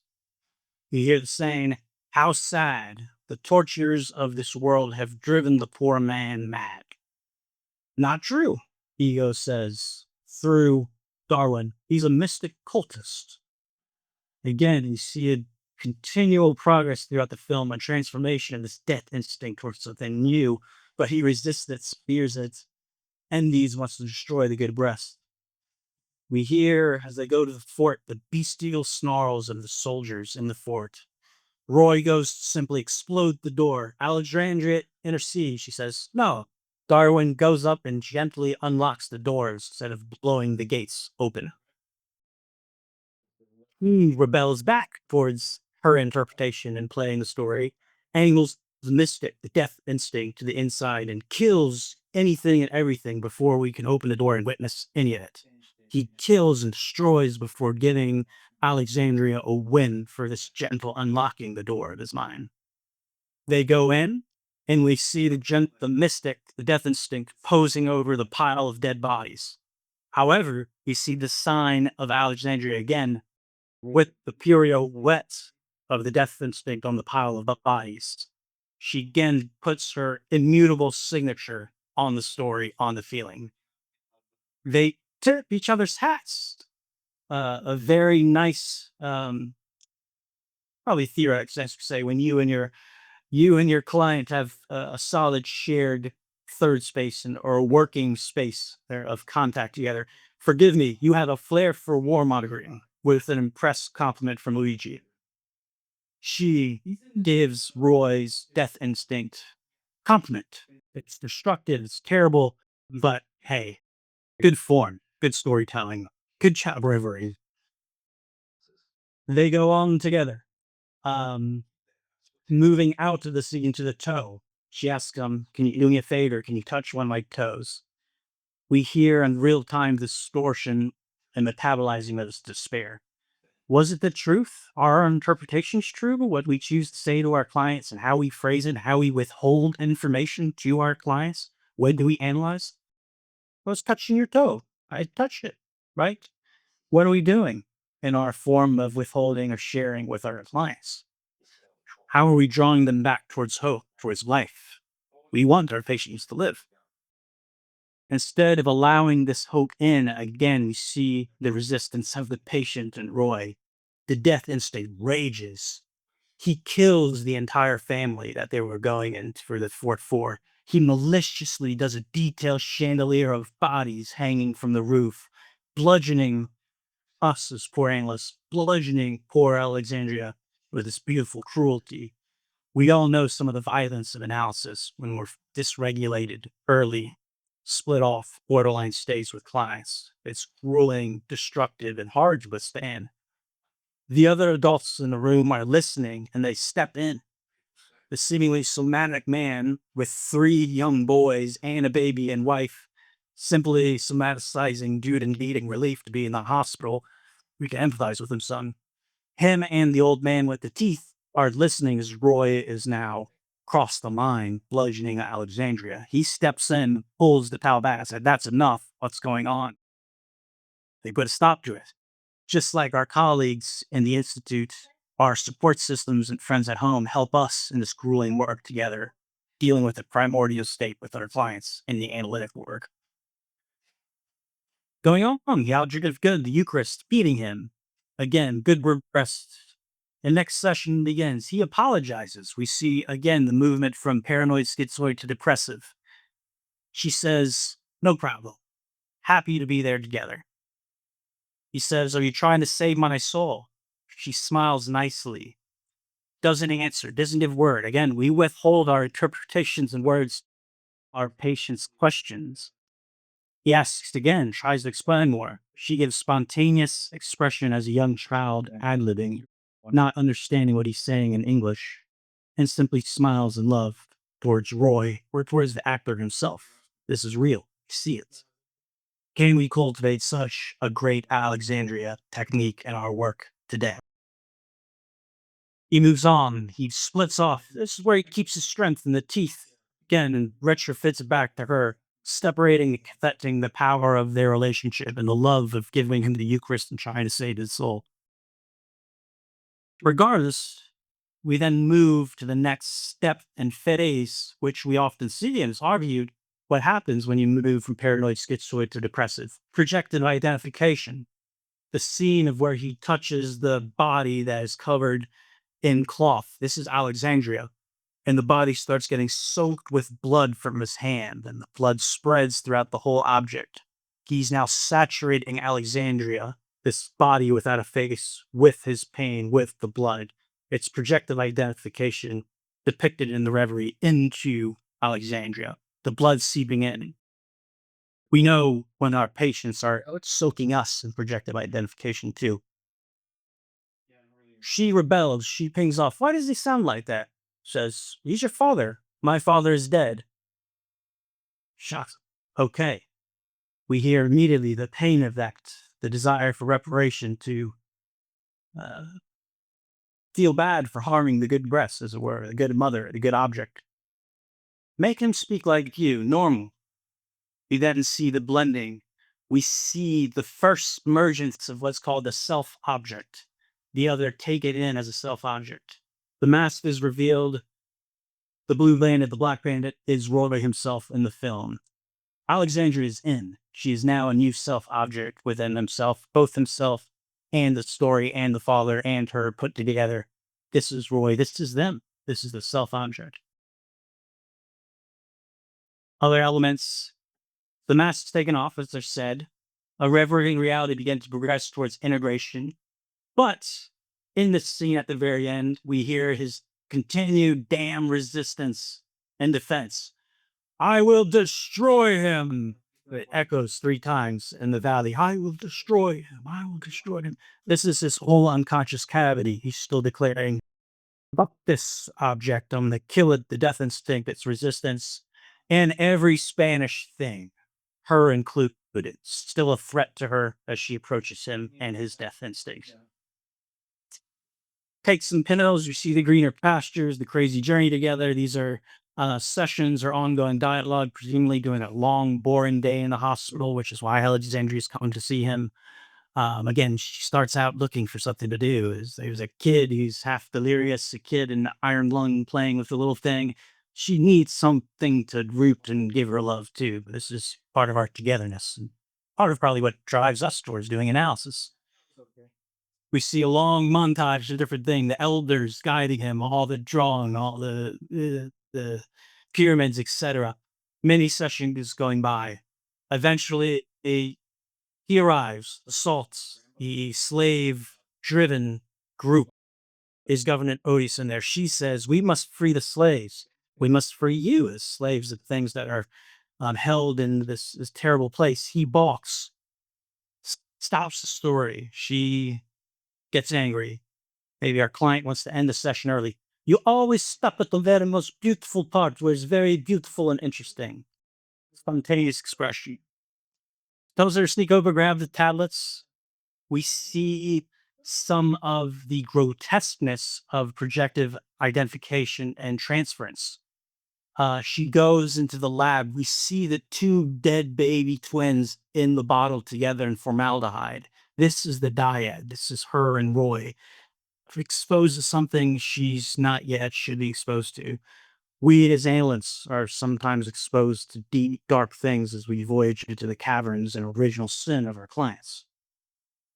You hear the saying, how sad, the tortures of this world have driven the poor man mad. Not true, ego says, through Darwin. He's a mystic cultist. Again, you see a continual progress throughout the film, a transformation of this death instinct towards something new, but he resists it, fears it, envies, wants to destroy the good breast. We hear, as they go to the fort, the bestial snarls of the soldiers in the fort. Roy goes to simply explode the door. Alexandria intercedes. She says, no. Darwin goes up and gently unlocks the doors instead of blowing the gates open. He rebels back towards her interpretation and playing the story, angles the mystic, the death instinct to the inside, and kills anything and everything before we can open the door and witness any of it. He kills and destroys before giving Alexandria a win for this gentle unlocking the door of his mind. They go in, and we see the mystic, the death instinct, posing over the pile of dead bodies. However, we see the sign of Alexandria again, with the pirouette of the death instinct on the pile of bodies. She again puts her immutable signature on the story, on the feeling. They tip each other's hats. A very nice, probably theoretic sense to say, when you and your client have a solid shared third space or a working space there of contact together. Forgive me, you have a flair for warmongering with an impressed compliment from Luigi. She gives Roy's death instinct compliment. It's destructive, it's terrible, but hey, good form, good storytelling, good chat Reverie. They go on together. Moving out of the scene to the toe. She asks him, can you do me a favor? Can you touch one of my toes? We hear in real time distortion and metabolizing of this despair. Was it the truth? Are our interpretations true? What we choose to say to our clients and how we phrase it, how we withhold information to our clients? When do we analyze? I was touching your toe. I touched it, right? What are we doing in our form of withholding or sharing with our clients? How are we drawing them back towards hope, towards life? We want our patients to live. Instead of allowing this hope in, again, we see the resistance of the patient and Roy. The death instinct rages. He kills the entire family that they were going in for the Fort 4. He maliciously does a detailed chandelier of bodies hanging from the roof, bludgeoning us as poor analysts, bludgeoning poor Alexandria with this beautiful cruelty. We all know some of the violence of analysis when we're dysregulated early, split off borderline states with clients. It's grueling, destructive, and hard to withstand. The other adults in the room are listening and they step in. The seemingly somatic man with 3 young boys and a baby and wife, simply somaticizing due to needing relief to be in the hospital. We can empathize with him, son. Him and the old man with the teeth are listening as Roy is now crossed the line, bludgeoning Alexandria. He steps in, pulls the towel back, and said, that's enough. What's going on? They put a stop to it. Just like our colleagues in the Institute, our support systems and friends at home help us in this grueling work together, dealing with the primordial state with our clients in the analytic work. Going on, the object of good, the Eucharist, feeding him. Again, good word rest. The next session begins. He apologizes. We see, again, the movement from paranoid schizoid to depressive. She says, no problem. Happy to be there together. He says, are you trying to save my soul? She smiles nicely. Doesn't answer, doesn't give word. Again, we withhold our interpretations and words, our patient's questions. He asks again, tries to explain more. She gives spontaneous expression as a young child, ad-libbing, not understanding what he's saying in English, and simply smiles in love towards Roy or towards the actor himself. This is real. You see it. Can we cultivate such a great Alexandria technique in our work today? He moves on. He splits off. This is where he keeps his strength in the teeth again and retrofits it back to her, separating and connecting the power of their relationship and the love of giving him the Eucharist and trying to save his soul. Regardless, we then move to the next step and phase, which we often see and is argued what happens when you move from paranoid schizoid to depressive. Projected identification. The scene of where he touches the body that is covered in cloth. This is Alexandria. And the body starts getting soaked with blood from his hand, and the blood spreads throughout the whole object. He's now saturating Alexandria, this body without a face, with his pain, with the blood. It's projected identification depicted in the Reverie into Alexandria, the blood seeping in. We know when our patients are soaking us in projected identification too. She rebels. She pings off. Why does he sound like that? Says, he's your father. My father is dead. Shocked. Okay. We hear immediately the pain of that, the desire for reparation to feel bad for harming the good breast, as it were, the good mother, the good object. Make him speak like you, normal. We then see the blending. We see the first emergence of what's called the self-object. the other take it in as a self-object. The mask is revealed. The blue bandit, the black bandit, is Roy himself in the film. Alexandria is in. She is now a new self-object within himself, both himself and the story and the father and her put together. This is Roy. This is them. This is the self-object. Other elements. The mask's taken off, as I said. A reverie in reality began to progress towards integration. But in this scene at the very end, we hear his continued damn resistance and defense. I will destroy him. It echoes 3 times in the valley. I will destroy him. I will destroy him. This is his whole unconscious cavity. He's still declaring, fuck this object. I'm going to kill it. The death instinct, its resistance, and every Spanish thing, her included, still a threat to her as she approaches him and his death instinct. Take some pillows. You see the greener pastures, the crazy journey together. These are sessions or ongoing dialogue, presumably during a long, boring day in the hospital, which is why Alexandria is coming to see him. Again, she starts out looking for something to do. There's a kid who's half delirious, a kid in iron lung playing with the little thing. She needs something to root and give her love to. This is part of our togetherness, and part of probably what drives us towards doing analysis. We see a long montage of different things, the elders guiding him, all the drawing, all the pyramids, etc. Many sessions going by. Eventually, he arrives, assaults the slave-driven group. Is Governor Otis in there? She says, we must free the slaves. We must free you as slaves of things that are held in this terrible place. He balks, stops the story. She gets angry. Maybe our client wants to end the session early. You always stop at the very most beautiful part where it's very beautiful and interesting. Spontaneous expression. Tells her to sneak over, grab the tablets. We see some of the grotesqueness of projective identification and transference. She goes into the lab. We see the 2 dead baby twins in the bottle together in formaldehyde. This is the dyad. This is her and Roy. Exposed to something she's not yet should be exposed to. We as analysts are sometimes exposed to deep, dark things as we voyage into the caverns and original sin of our clients.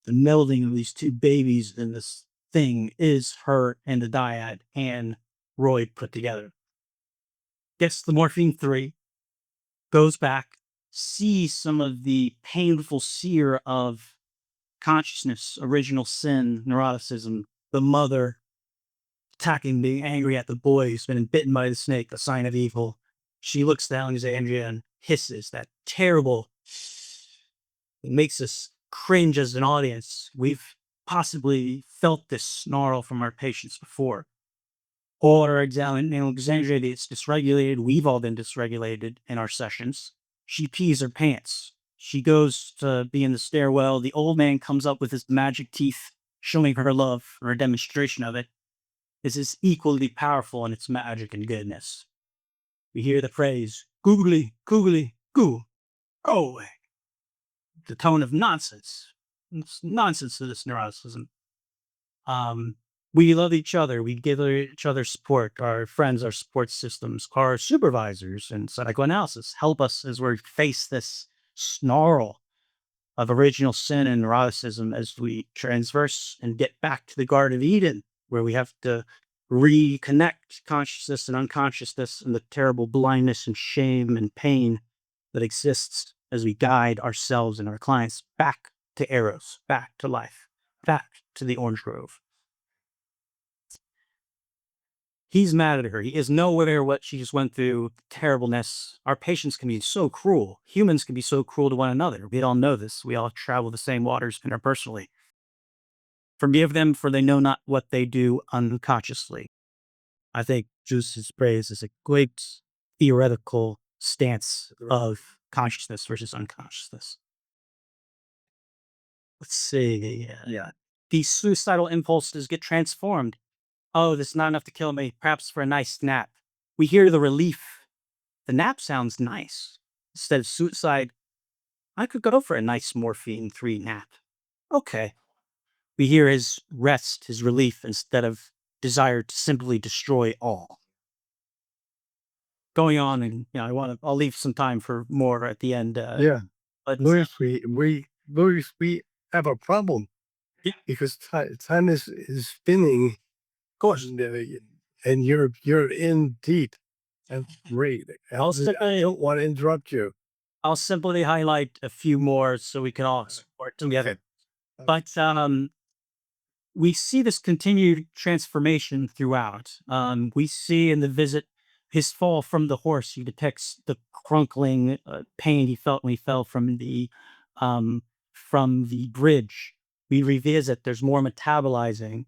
The melding of these 2 babies in this thing is her and the dyad and Roy put together. Gets the morphine 3, goes back, sees some of the painful sear of consciousness, original sin, neuroticism, the mother attacking, being angry at the boy who's been bitten by the snake, the sign of evil. She looks down at Andrea and hisses that terrible. It makes us cringe as an audience. We've possibly felt this snarl from our patients before. Or Alexandria is dysregulated. We've all been dysregulated in our sessions. She pees her pants. She goes to be in the stairwell. The old man comes up with his magic teeth, showing her love, or a demonstration of it. This is equally powerful in its magic and goodness. We hear the phrase, googly, googly, goo, go away. The tone of nonsense. It's nonsense to this neuroticism. We love each other. We give each other support. Our friends, our support systems, our supervisors in psychoanalysis help us as we face this snarl of original sin and neuroticism as we transverse and get back to the Garden of Eden, where we have to reconnect consciousness and unconsciousness and the terrible blindness and shame and pain that exists as we guide ourselves and our clients back to Eros, back to life, back to the orange grove. He's mad at her. He is nowhere near what she just went through, terribleness. Our patients can be so cruel. Humans can be so cruel to one another. We all know this. We all travel the same waters interpersonally. Forgive them, for they know not what they do unconsciously. I think Juice's praise is a great theoretical stance of consciousness versus unconsciousness. Let's see. Yeah. These suicidal impulses get transformed. Oh, this is not enough to kill me. Perhaps for a nice nap. We hear the relief. The nap sounds nice. Instead of suicide, I could go for a nice morphine 3 nap. Okay. We hear his rest, his relief, instead of desire to simply destroy all. Going on, and I'll leave some time for more at the end. Yeah. But Louis, we have a problem Yeah. because time is spinning, of course, and you're in deep. And great. I don't want to interrupt you. I'll simply highlight a few more so we can all support together. But we see this continued transformation throughout. We see in the visit his fall from the horse. He detects the crunkling pain he felt when he fell from the bridge. We revisit. There's more metabolizing.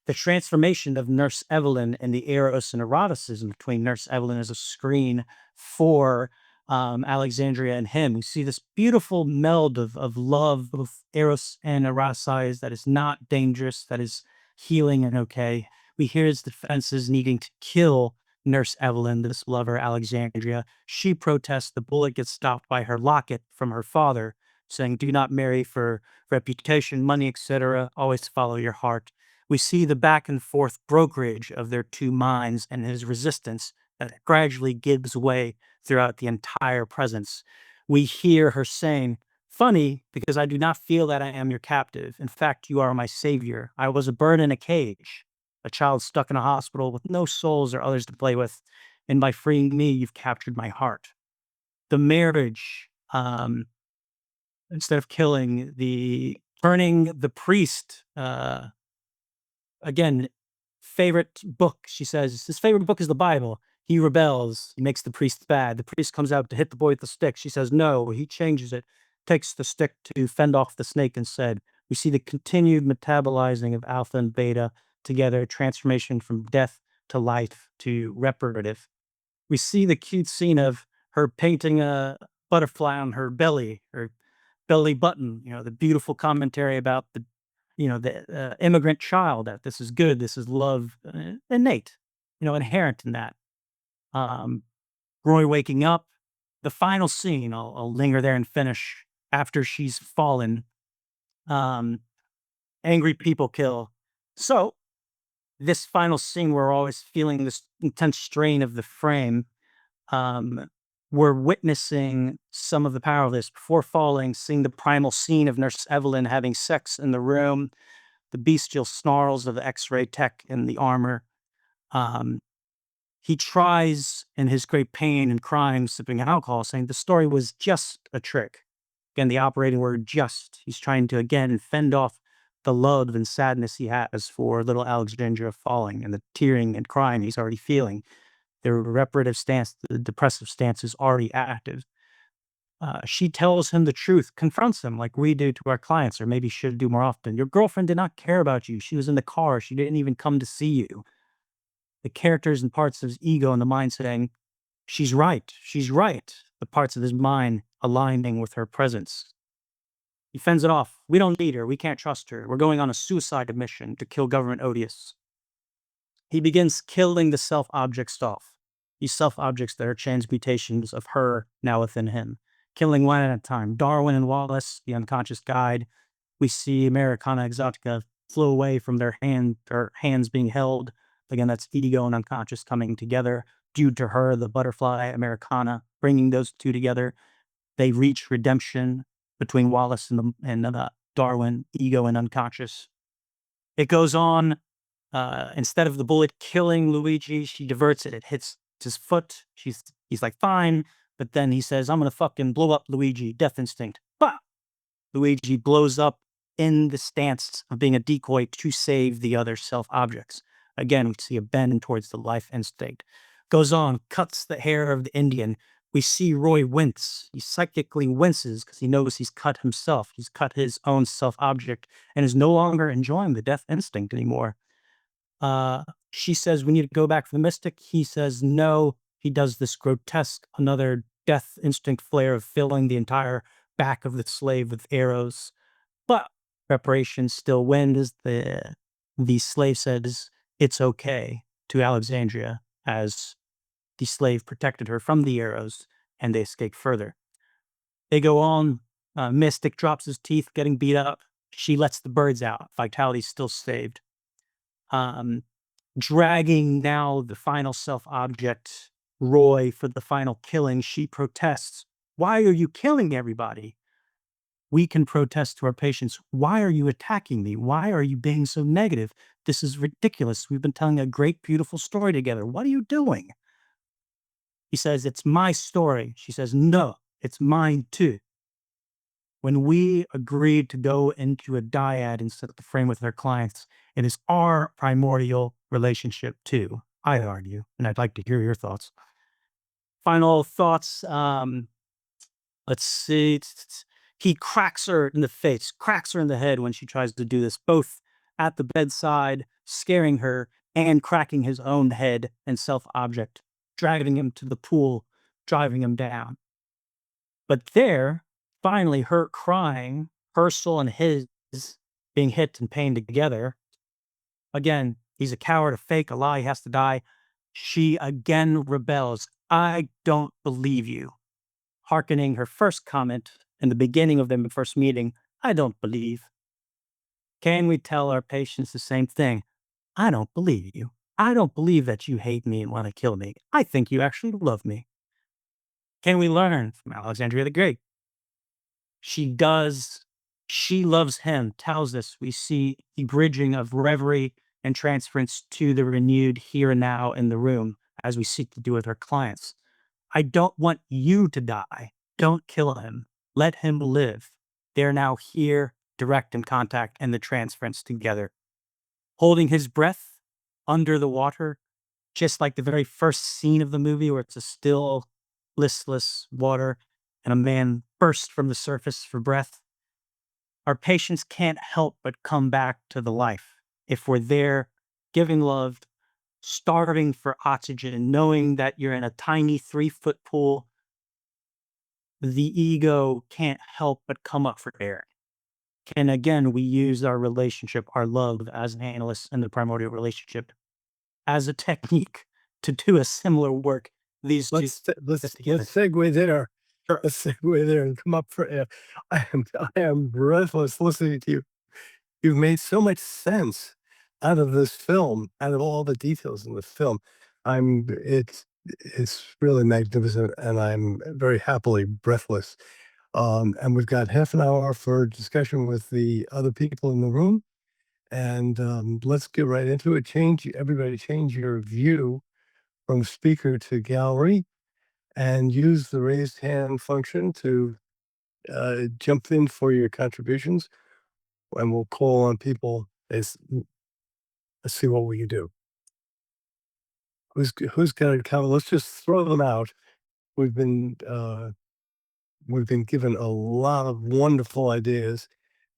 The transformation of Nurse Evelyn and the eros and eroticism between Nurse Evelyn as a screen for Alexandria and him. We see this beautiful meld of love, of eros and eroticized, that is not dangerous, that is healing and okay. We hear his defenses needing to kill Nurse Evelyn, this lover, Alexandria. She protests. The bullet gets stopped by her locket from her father, saying, "Do not marry for reputation, money, etc. Always follow your heart." We see the back and forth brokerage of their two minds and his resistance that gradually gives way throughout the entire presence. We hear her saying, "Funny, because I do not feel that I am your captive. In fact, you are my savior. I was a bird in a cage, a child stuck in a hospital with no souls or others to play with. And by freeing me, you've captured my heart." The marriage, instead of killing, turning the priest, again, favorite book, she says, his favorite book is the Bible. He rebels. He makes the priest bad. The priest comes out to hit the boy with the stick. She says no. He changes it, takes the stick to fend off the snake instead. We see the continued metabolizing of alpha and beta together, transformation from death to life to reparative. We see the cute scene of her painting a butterfly on her belly button, the beautiful commentary about the immigrant child, that this is good, this is love, innate, inherent in that. Roy waking up, the final scene, I'll linger there and finish after she's fallen. Angry people kill. So this final scene, we're always feeling this intense strain of the frame. We're witnessing some of the power of this. Before falling, seeing the primal scene of Nurse Evelyn having sex in the room, the bestial snarls of the X-ray tech in the armor. He tries, in his great pain and crying, sipping alcohol, saying the story was just a trick. Again, the operating word "just." He's trying to, again, fend off the love and sadness he has for little Alexandria falling, and the tearing and crying he's already feeling. The reparative stance, the depressive stance, is already active. She tells him the truth, confronts him like we do to our clients, or maybe should do more often. Your girlfriend did not care about you. She was in the car. She didn't even come to see you. The characters and parts of his ego and the mind saying, she's right. She's right. The parts of his mind aligning with her presence. He fends it off. We don't need her. We can't trust her. We're going on a suicide mission to kill government odious. He begins killing the self-objects off. These self-objects that are transmutations of her now within him. Killing one at a time. Darwin and Wallace, the unconscious guide. We see Americana Exotica flow away from their hands being held. Again, that's ego and unconscious coming together. Due to her, the butterfly, Americana, bringing those two together. They reach redemption between Wallace and Darwin, ego and unconscious. It goes on. Instead of the bullet killing Luigi, she diverts it. It hits his foot. He's like, fine. But then he says, I'm going to fucking blow up Luigi. Death instinct. Bah! Luigi blows up in the stance of being a decoy to save the other self-objects. Again, we see a bend towards the life instinct. Goes on, cuts the hair of the Indian. We see Roy wince. He psychically winces because he knows he's cut himself. He's cut his own self-object and is no longer enjoying the death instinct anymore. She says, we need to go back for the mystic. He says, no. He does this grotesque, another death instinct flare of filling the entire back of the slave with arrows. But reparations still win, as the slave says, it's okay to Alexandria, as the slave protected her from the arrows, and they escape further. They go on. Mystic drops his teeth, getting beat up. She lets the birds out. Vitality's still saved. Dragging now the final self-object, Roy, for the final killing, she protests. Why are you killing everybody? We can protest to our patients. Why are you attacking me? Why are you being so negative? This is ridiculous. We've been telling a great, beautiful story together. What are you doing? He says, it's my story. She says, no, it's mine too. When we agreed to go into a dyad and set the frame with our clients, it is our primordial relationship too, I argue, and I'd like to hear your thoughts. Final thoughts. Let's see. He cracks her in the face, cracks her in the head when she tries to do this, both at the bedside, scaring her, and cracking his own head and self-object, dragging him to the pool, driving him down. But there, finally, her crying, her soul and his being hit and pained together. Again, he's a coward, a fake, a lie, he has to die. She again rebels. I don't believe you. Hearkening her first comment in the beginning of their first meeting, I don't believe. Can we tell our patients the same thing? I don't believe you. I don't believe that you hate me and want to kill me. I think you actually love me. Can we learn from Alexandria the Great? She does. She loves him, tells us. We see the bridging of reverie and transference to the renewed here and now in the room, as we seek to do with our clients. I don't want you to die. Don't kill him. Let him live. They're now here, direct in contact, and the transference together. Holding his breath under the water, just like the very first scene of the movie where it's a still, listless water and a man bursts from the surface for breath. Our patients can't help but come back to the life if we're there, giving love, starving for oxygen, knowing that you're in a tiny 3-foot pool. The ego can't help but come up for air. And again, we use our relationship, our love as an analyst in the primordial relationship as a technique to do a similar work. These two. Let's segue there. Sure. Let's segue there and come up for air. I am breathless listening to you. You've made so much sense out of this film, out of all the details in the film. It's really magnificent, and I'm very happily breathless. And we've got half an hour for discussion with the other people in the room. And let's get right into it. Everybody change your view from speaker to gallery and use the raised hand function to jump in for your contributions. And we'll call on people. Let's see what we can do. Who's got a comment? Let's just throw them out. We've been given a lot of wonderful ideas.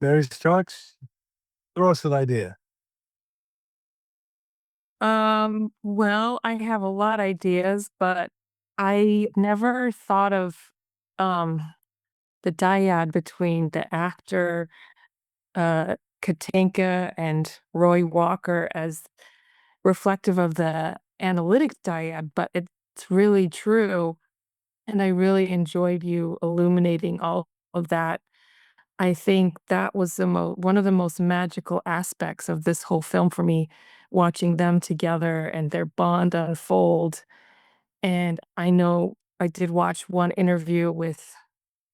Mary Starks, throw us an idea. Well, I have a lot of ideas, but I never thought of the dyad between the actor Katinka and Roy Walker as reflective of the analytic dyad, but it's really true. And I really enjoyed you illuminating all of that. I think that was one of the most magical aspects of this whole film for me, watching them together and their bond unfold. And I know I did watch one interview with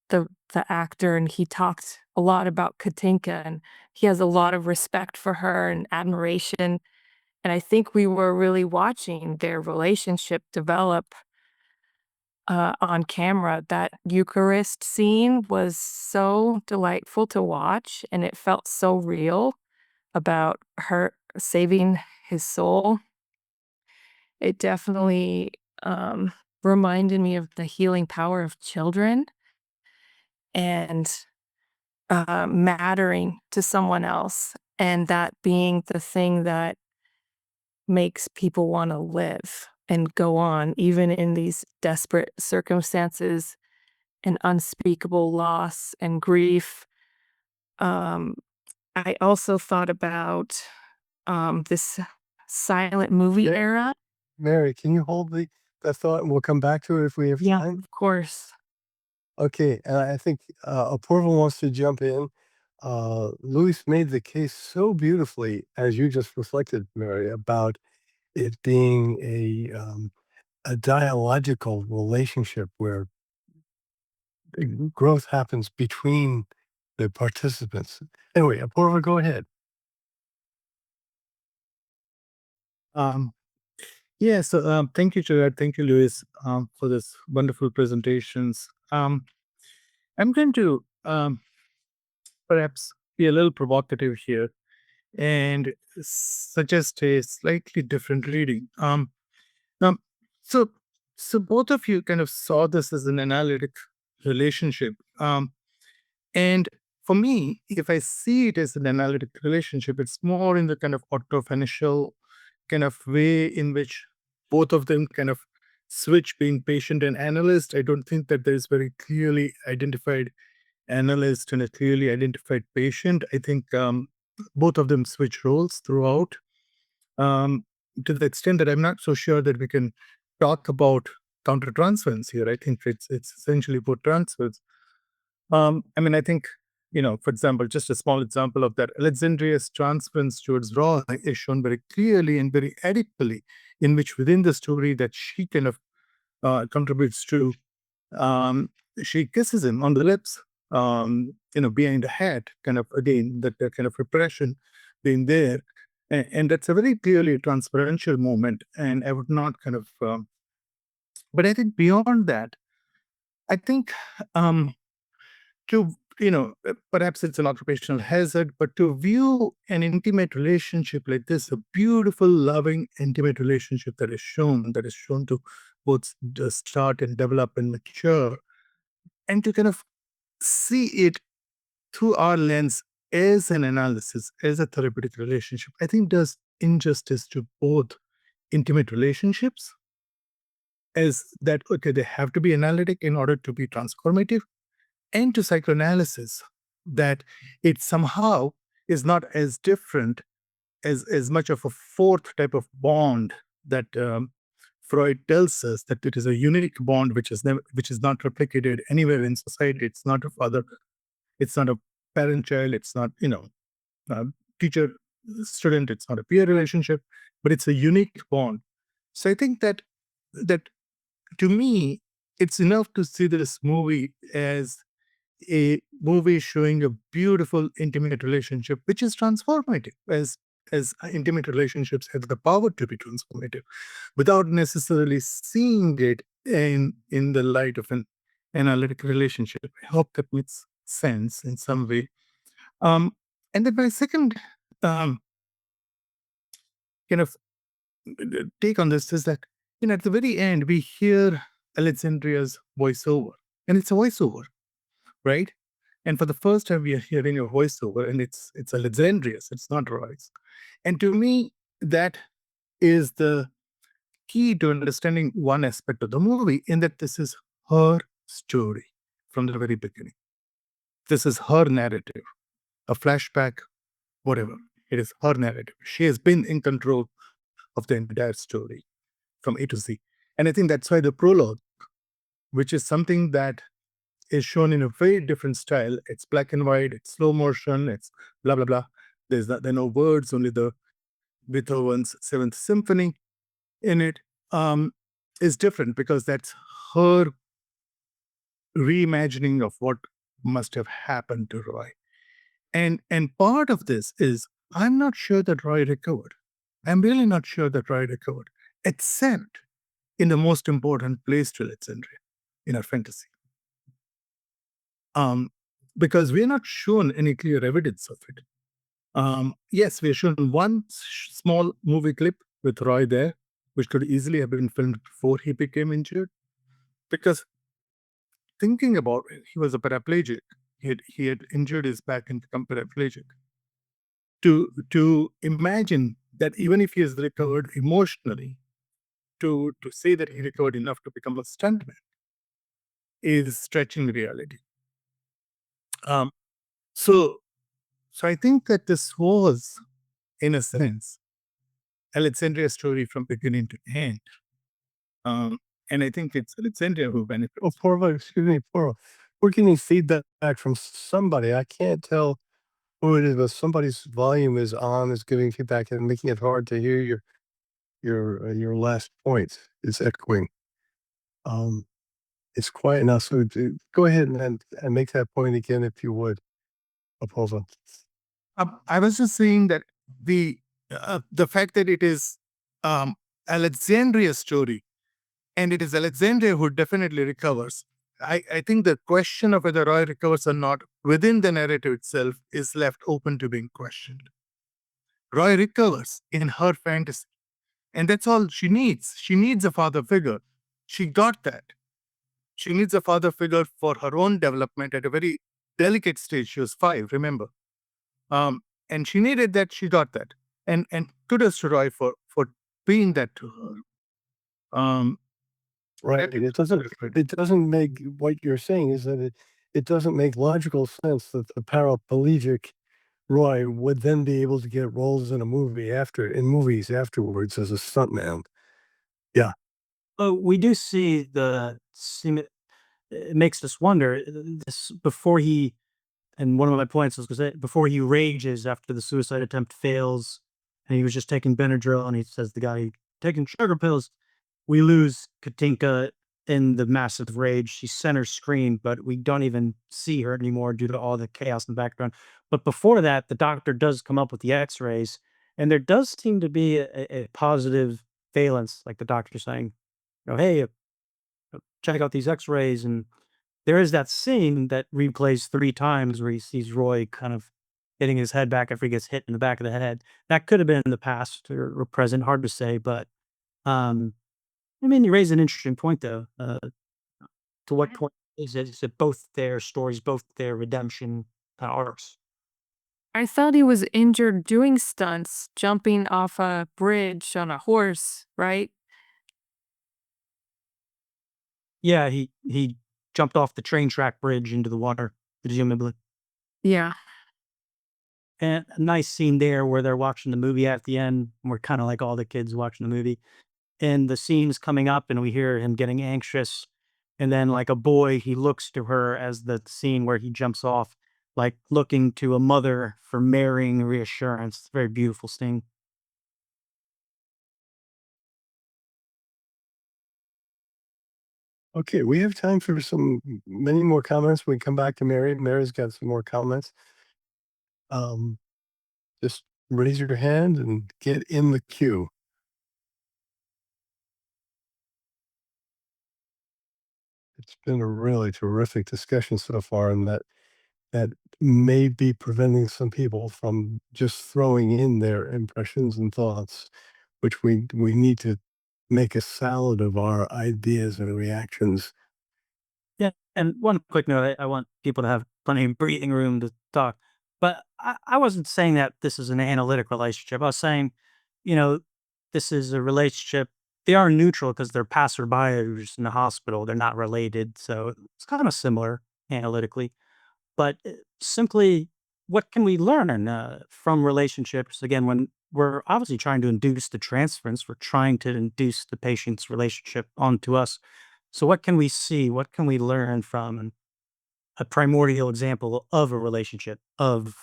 the actor, and he talked a lot about Katinka, and he has a lot of respect for her and admiration. And I think we were really watching their relationship develop on camera. That Eucharist scene was so delightful to watch, and it felt so real about her saving his soul. It definitely reminded me of the healing power of children and mattering to someone else, and that being the thing that makes people want to live and go on, even in these desperate circumstances and unspeakable loss and grief. Um, I also thought about this silent movie Yeah. era. Mary, can you hold that thought, and we'll come back to it if we have time? Of course. Okay, and I think Apurva wants to jump in. Louis made the case so beautifully, as you just reflected, Mary, about it being a dialogical relationship where growth happens between the participants. Anyway, Apurva, go ahead. Um, yeah, so thank you, Gerard. Thank you, Louis, for this wonderful presentations. I'm going to perhaps be a little provocative here and suggest a slightly different reading. Now, so so both of you kind of saw this as an analytic relationship, and for me, if I see it as an analytic relationship, it's more in the kind of autofinancial kind of way in which both of them kind of switch being patient and analyst. I don't think that there's very clearly identified analyst and a clearly identified patient. I think both of them switch roles throughout, um, to the extent that I'm not so sure that we can talk about countertransference here. I think it's essentially both transfers. I mean, I think, for example, just a small example of that, Alexandria's transference towards Raw is shown very clearly and very adequately, in which within the story that she kind of contributes to, um, she kisses him on the lips, behind the hat, kind of again, that kind of repression being there. And that's a very clearly transferential moment. And I would not kind of, but I think beyond that, I think, to perhaps it's an occupational hazard, but to view an intimate relationship like this, a beautiful loving intimate relationship that is shown to both start and develop and mature, and to kind of see it through our lens as an analysis, as a therapeutic relationship, I think does injustice to both intimate relationships, as that, okay, they have to be analytic in order to be transformative, and to psychoanalysis, that it somehow is not as different as much of a fourth type of bond that Freud tells us that it is a unique bond which is not replicated anywhere in society. It's not a father, it's not a parent-child, it's not a teacher-student, it's not a peer relationship, but it's a unique bond. So I think that to me, it's enough to see this movie as a movie showing a beautiful intimate relationship which is transformative, as intimate relationships have the power to be transformative, without necessarily seeing it in the light of an analytic relationship. I hope that makes sense in some way. And then my second um, kind of take on this is that, at the very end we hear Alexandria's voiceover, and it's a voiceover, right? And for the first time, we are hearing a voiceover, and it's Alexandria's. It's not Roy's. And to me, that is the key to understanding one aspect of the movie, in that this is her story from the very beginning. This is her narrative, a flashback, whatever. It is her narrative. She has been in control of the entire story from A to Z. And I think that's why the prologue, which is something that is shown in a very different style. It's black and white, it's slow motion, it's blah, blah, blah. There are no words, only the Beethoven's Seventh Symphony in it, is different because that's her reimagining of what must have happened to Roy. And part of this is, I'm not sure that Roy recovered. I'm really not sure that Roy recovered, except in the most important place to Alexandria, in our fantasy. Because we are not shown any clear evidence of it. Yes, we are shown one small movie clip with Roy there, which could easily have been filmed before he became injured. Because thinking about it, he was a paraplegic. He had injured his back and become paraplegic. To imagine that even if he has recovered emotionally, to say that he recovered enough to become a stuntman is stretching reality. So I think that this was, in a sense, Alexandria's story from beginning to end. And I think it's Alexandria who benefits. Oh, Apurva, excuse me, Apurva. We're getting feedback from somebody. I can't tell Oh, it is, but somebody's volume is on, is giving feedback and making it hard to hear your last point. It's echoing. Um, it's quiet now, so go ahead and make that point again if you would, Apova. I was just saying that the fact that it is Alexandria's story, and it is Alexandria who definitely recovers. I think the question of whether Roy recovers or not within the narrative itself is left open to being questioned. Roy recovers in her fantasy, and that's all she needs. She needs a father figure. She got that. She needs a father figure for her own development at a very delicate stage. She was 5, remember. Um, and she needed that. She got that. And kudos to Roy for being that to her. Right. It doesn't make what you're saying is that it doesn't make logical sense that the paraplegic Roy would then be able to get roles in movies afterwards as a stuntman. Yeah. Oh, we do see it makes us wonder this before he, and one of my points was because before he rages after the suicide attempt fails, and he was just taking Benadryl, and he says the guy taking sugar pills. We lose Katinka in the massive rage. She's center screen, but we don't even see her anymore due to all the chaos in the background. But before that, the doctor does come up with the X-rays, and there does seem to be a positive valence, like the doctor saying, "Hey, check out these X-rays." And there is that scene that replays 3 times where he sees Roy kind of hitting his head back after he gets hit in the back of the head. That could have been in the past or present, hard to say, but, um, I mean, you raise an interesting point though. To what point is it both their stories, both their redemption arcs? I thought he was injured doing stunts, jumping off a bridge on a horse, right? Yeah, he jumped off the train track bridge into the water, presumably. Yeah. And a nice scene there where they're watching the movie at the end. And we're kind of like all the kids watching the movie. And the scene's coming up and we hear him getting anxious. And then like a boy, he looks to her as the scene where he jumps off, like looking to a mother for marrying reassurance. It's a very beautiful scene. Okay, we have time for many more comments. We come back to Mary. Mary's got some more comments. Um, just raise your hand and get in the queue. It's been a really terrific discussion so far, and that may be preventing some people from just throwing in their impressions and thoughts, which we need to make a salad of our ideas and reactions. Yeah, and one quick note, I want people to have plenty of breathing room to talk. But I wasn't saying that this is an analytic relationship. I was saying, you know, this is a relationship. They are neutral because they're passerbyers in the hospital. They're not related. So it's kind of similar analytically. But simply, what can we learn from relationships? Again, when we're obviously trying to induce the transference, we're trying to induce the patient's relationship onto us. So, what can we see? What can we learn from a primordial example of a relationship, of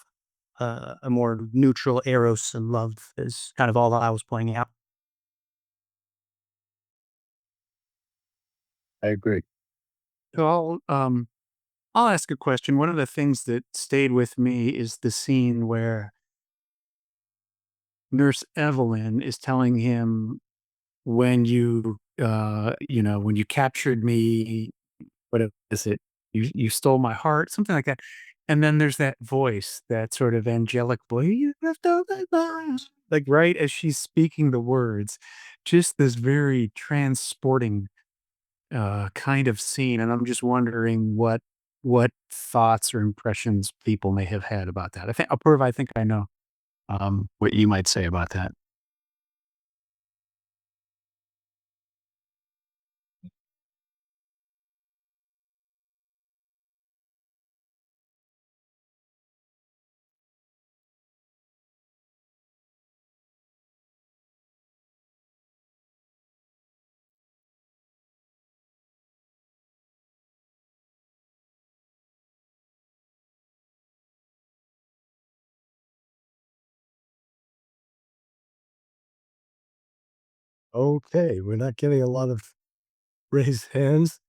a more neutral eros and love, is kind of all I was pointing out. I agree. So I'll ask a question. One of the things that stayed with me is the scene where Nurse Evelyn is telling him, when when you captured me, what is it? You stole my heart, something like that. And then there's that voice, that sort of angelic voice, "You have to open my eyes," like right as she's speaking the words, just this very transporting kind of scene. And I'm just wondering what thoughts or impressions people may have had about that. I think I know what you might say about that. Okay, we're not getting a lot of raised hands.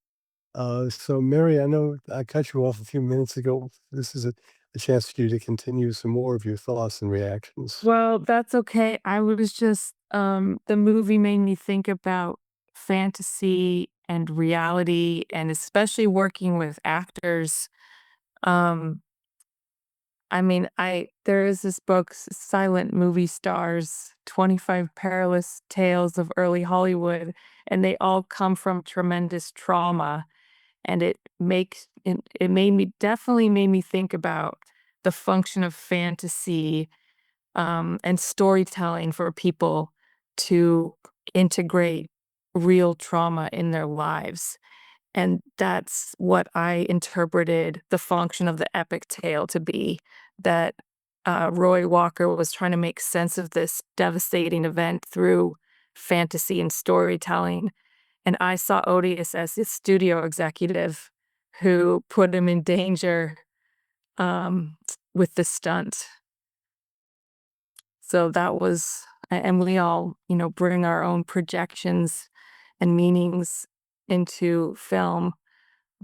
So Mary, I know I cut you off a few minutes ago. This is a chance for you to continue some more of your thoughts and reactions. Well, that's okay. I was just the movie made me think about fantasy and reality, and especially working with actors. Um I mean, I there is this book, Silent Movie Stars, 25 Perilous Tales of Early Hollywood, and they all come from tremendous trauma. And it made me definitely made me think about the function of fantasy and storytelling for people to integrate real trauma in their lives. And that's what I interpreted the function of the epic tale to be, that Roy Walker was trying to make sense of this devastating event through fantasy and storytelling. And I saw Odious as the studio executive who put him in danger um, with the stunt. So that was, and we all, bring our own projections and meanings into film.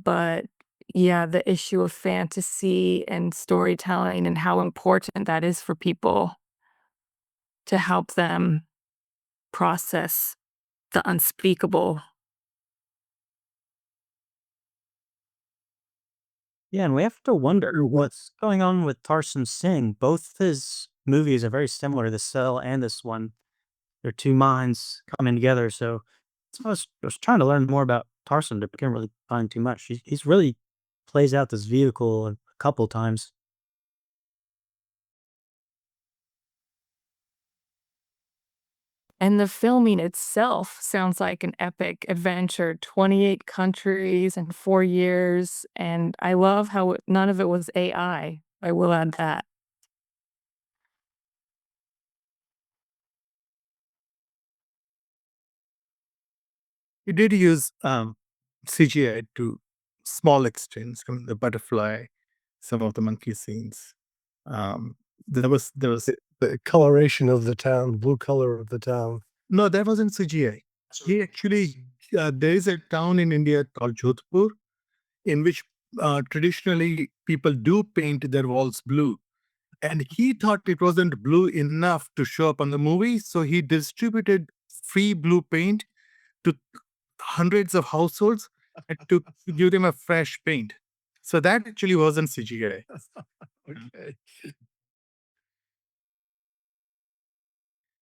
But yeah, the issue of fantasy and storytelling and how important that is for people to help them process the unspeakable. Yeah, and we have to wonder what's going on with Tarsem Singh. Both his movies are very similar, The Cell and this one. They're two minds coming together. So I was trying to learn more about Tarsem, but can't really find too much. He's really plays out this vehicle a couple times. And the filming itself sounds like an epic adventure, 28 countries and 4 years. And I love how none of it was AI. I will add that. He did use CGI to small extents, from the butterfly, some of the monkey scenes. Um, there was The coloration of the town, blue color of the town. no, that wasn't CGI. He actually there is a town in India called Jodhpur, in which traditionally people do paint their walls blue. And he thought it wasn't blue enough to show up on the movie, so he distributed free blue paint to hundreds of households and to give them a fresh paint. So that actually wasn't CGI. Okay.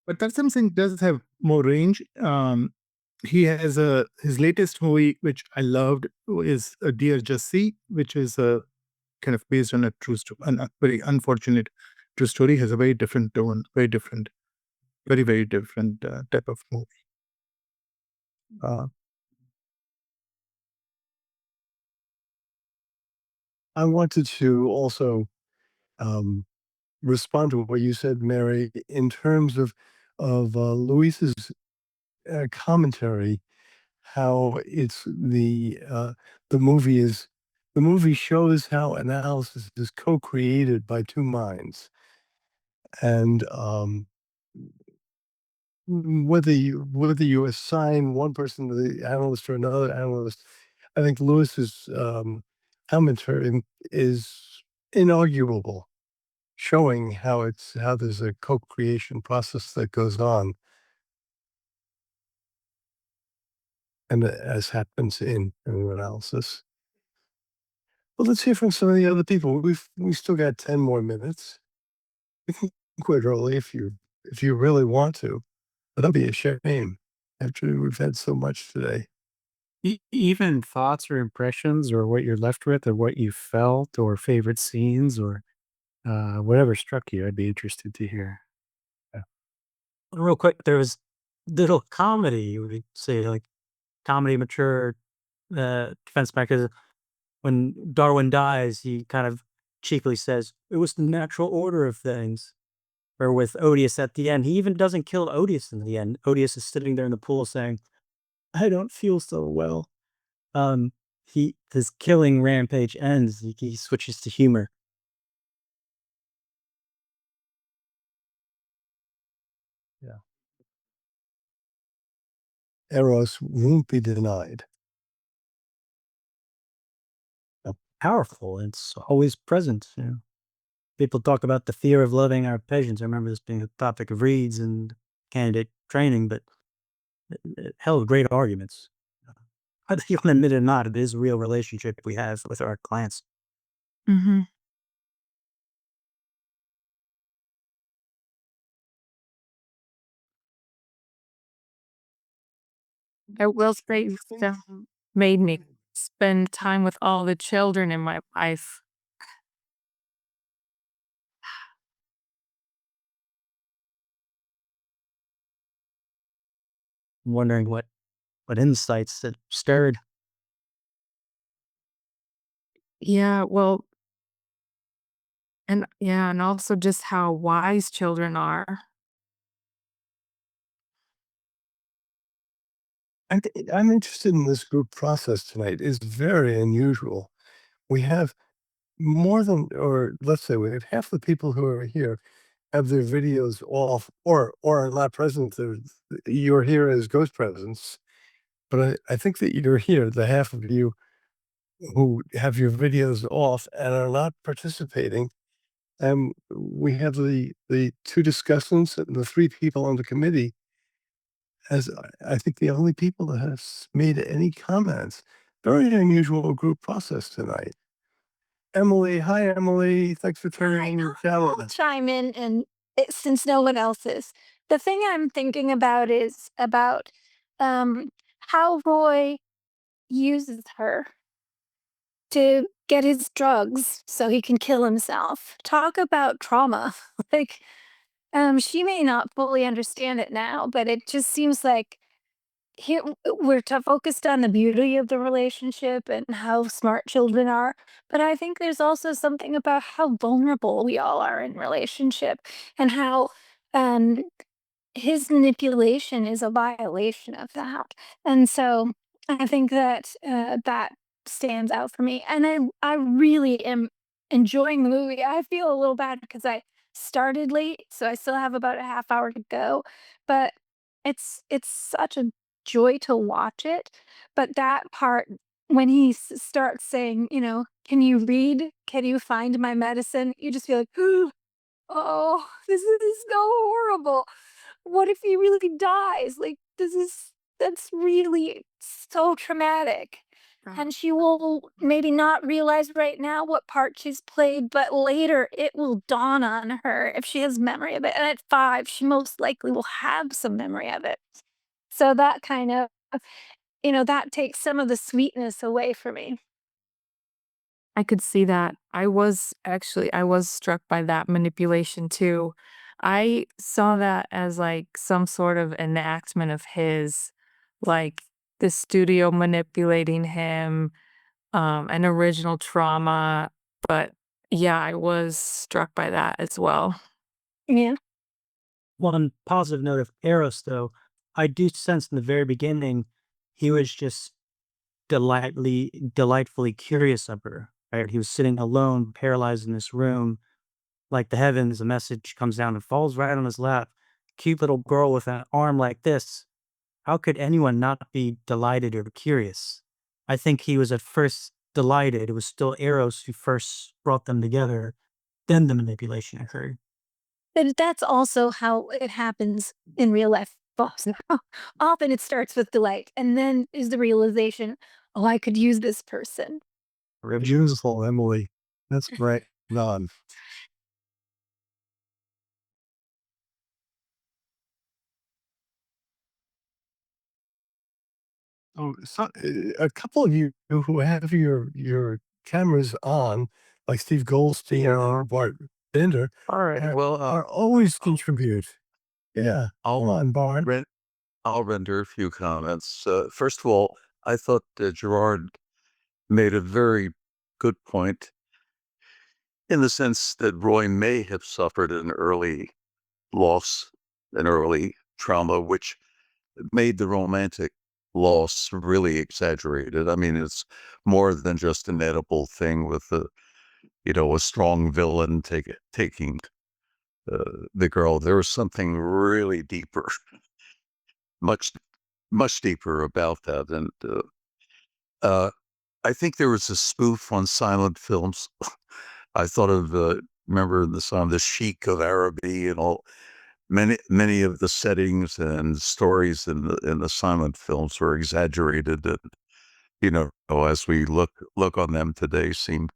But Tarsem Singh does have more range. He has his latest movie, which I loved, is Dear Jussie, which is kind of based on a true story, a very unfortunate true story. Has a very different tone, very different, very very different type of movie. Uh, I wanted to also um, respond to what you said, Mary, in terms of Luis's commentary. How the movie is the movie shows how analysis is co-created by two minds, and whether you assign one person to the analyst or another analyst, I think Lewis's commentary is inarguable, showing how there's a co-creation process that goes on, and as happens in an analysis. Well, let's hear from some of the other people. We still got 10 more minutes. We can quit early if you really want to, but that'd be a shame after we've had so much today. Even thoughts or impressions, or what you're left with, or what you felt, or favorite scenes, or whatever struck you, I'd be interested to hear. Real quick, there was little comedy, we say, like comedy mature defense mechanism. When Darwin dies, he kind of cheekily says, "It was the natural order of things." Or with Odious at the end, he even doesn't kill Odious in the end. Odious is sitting there in the pool saying, "I don't feel so well." His killing rampage ends. He switches to humor. Yeah. Eros won't be denied. Powerful. It's always present. People talk about the fear of loving our patients. I remember this being a topic of reads and candidate training, but hell of great arguments. Whether you want to admit it or not, it is a real relationship we have with our clients. Mm-hmm. I will say you made me spend time with all the children in my life. I'm wondering what insights that stirred. Yeah, well, and also just how wise children are. I'm interested in this group process tonight. It's very unusual. We have more than, or let's say we have half the people who are here have their videos off or are not present. You're here as ghost presence, but I think that you're here, the half of you who have your videos off and are not participating. We have the two discussants and the three people on the committee as I think the only people that has made any comments. Very unusual group process tonight. Emily, hi Emily, thanks for turning your camera. I'll chime in, and since no one else is. The thing I'm thinking about is about how Roy uses her to get his drugs so he can kill himself. Talk about trauma. Like, she may not fully understand it now, but it just seems like here we're focused on the beauty of the relationship and how smart children are, but I think there's also something about how vulnerable we all are in relationship and how um his manipulation is a violation of that. And so I think that that stands out for me. And I really am enjoying the movie. I feel a little bad because I started late, so I still have about a half hour to go. But it's such a joy to watch it. But that part when he starts saying, can you read? Can you find my medicine? You just feel like, oh, this is so horrible. What if he really dies? Like, that's really so traumatic. And she will maybe not realize right now what part she's played, but later it will dawn on her if she has memory of it. And at 5, she most likely will have some memory of it. So that kind of, that takes some of the sweetness away from me. I could see that. I was struck by that manipulation too. I saw that as like some sort of enactment of his, like the studio manipulating him, an original trauma. But yeah, I was struck by that as well. Yeah. One positive note of Eros, though, I do sense in the very beginning he was just delightfully curious of her. Right? He was sitting alone, paralyzed in this room, like the heavens. A message comes down and falls right on his lap. Cute little girl with an arm like this. How could anyone not be delighted or curious? I think he was at first delighted. It was still Eros who first brought them together. Then the manipulation occurred. But that's also how it happens in real life. Often it starts with delight, and then is the realization, oh, I could use this person. Beautiful, Emily. That's right. None. Oh, so, a couple of you who have your cameras on, like Steve Goldstein or Bart Bender, All right. Well, are always contribute. Yeah. Hold on, Bart. I'll render a few comments. First of all, I thought Gerard made a very good point in the sense that Roy may have suffered an early loss, an early trauma, which made the romantic loss really exaggerated. I mean, it's more than just an edible thing with a strong villain taking the girl. There was something really deeper, much much deeper about that. And I think there was a spoof on silent films. I thought of remember the song "The Sheik of Araby" and all. Many of the settings and stories in the silent films were exaggerated, and as we look on them today, seem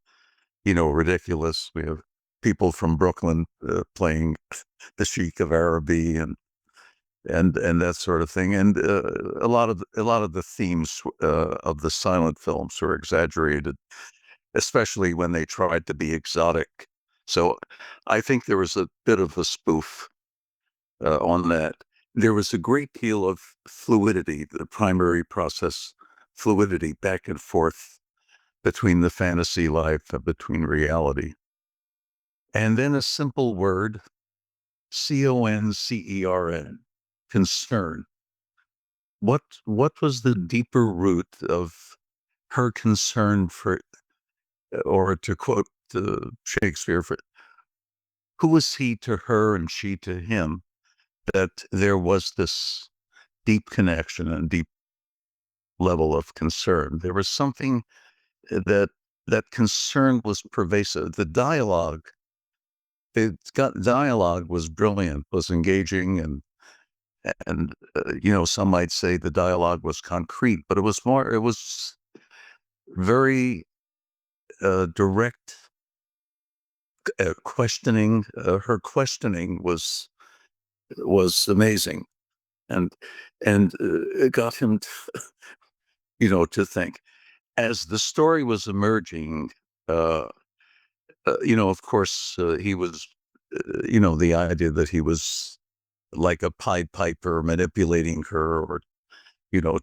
ridiculous. We have people from Brooklyn playing the Sheik of Araby and that sort of thing, and a lot of the themes of the silent films were exaggerated, especially when they tried to be exotic. So I think there was a bit of a spoof on that. There was a great deal of fluidity, the primary process fluidity back and forth between the fantasy life and between reality. And then a simple word, CONCERN, concern. What was the deeper root of her concern for, or to quote Shakespeare, for who was he to her and she to him, that there was this deep connection and deep level of concern. There was something that concern was pervasive. The dialogue was brilliant, was engaging, and some might say the dialogue was concrete, but it was very direct questioning. Her questioning was amazing, and it got him to think. As the story was emerging, of course, he was, the idea that he was like a Pied Piper manipulating her, or,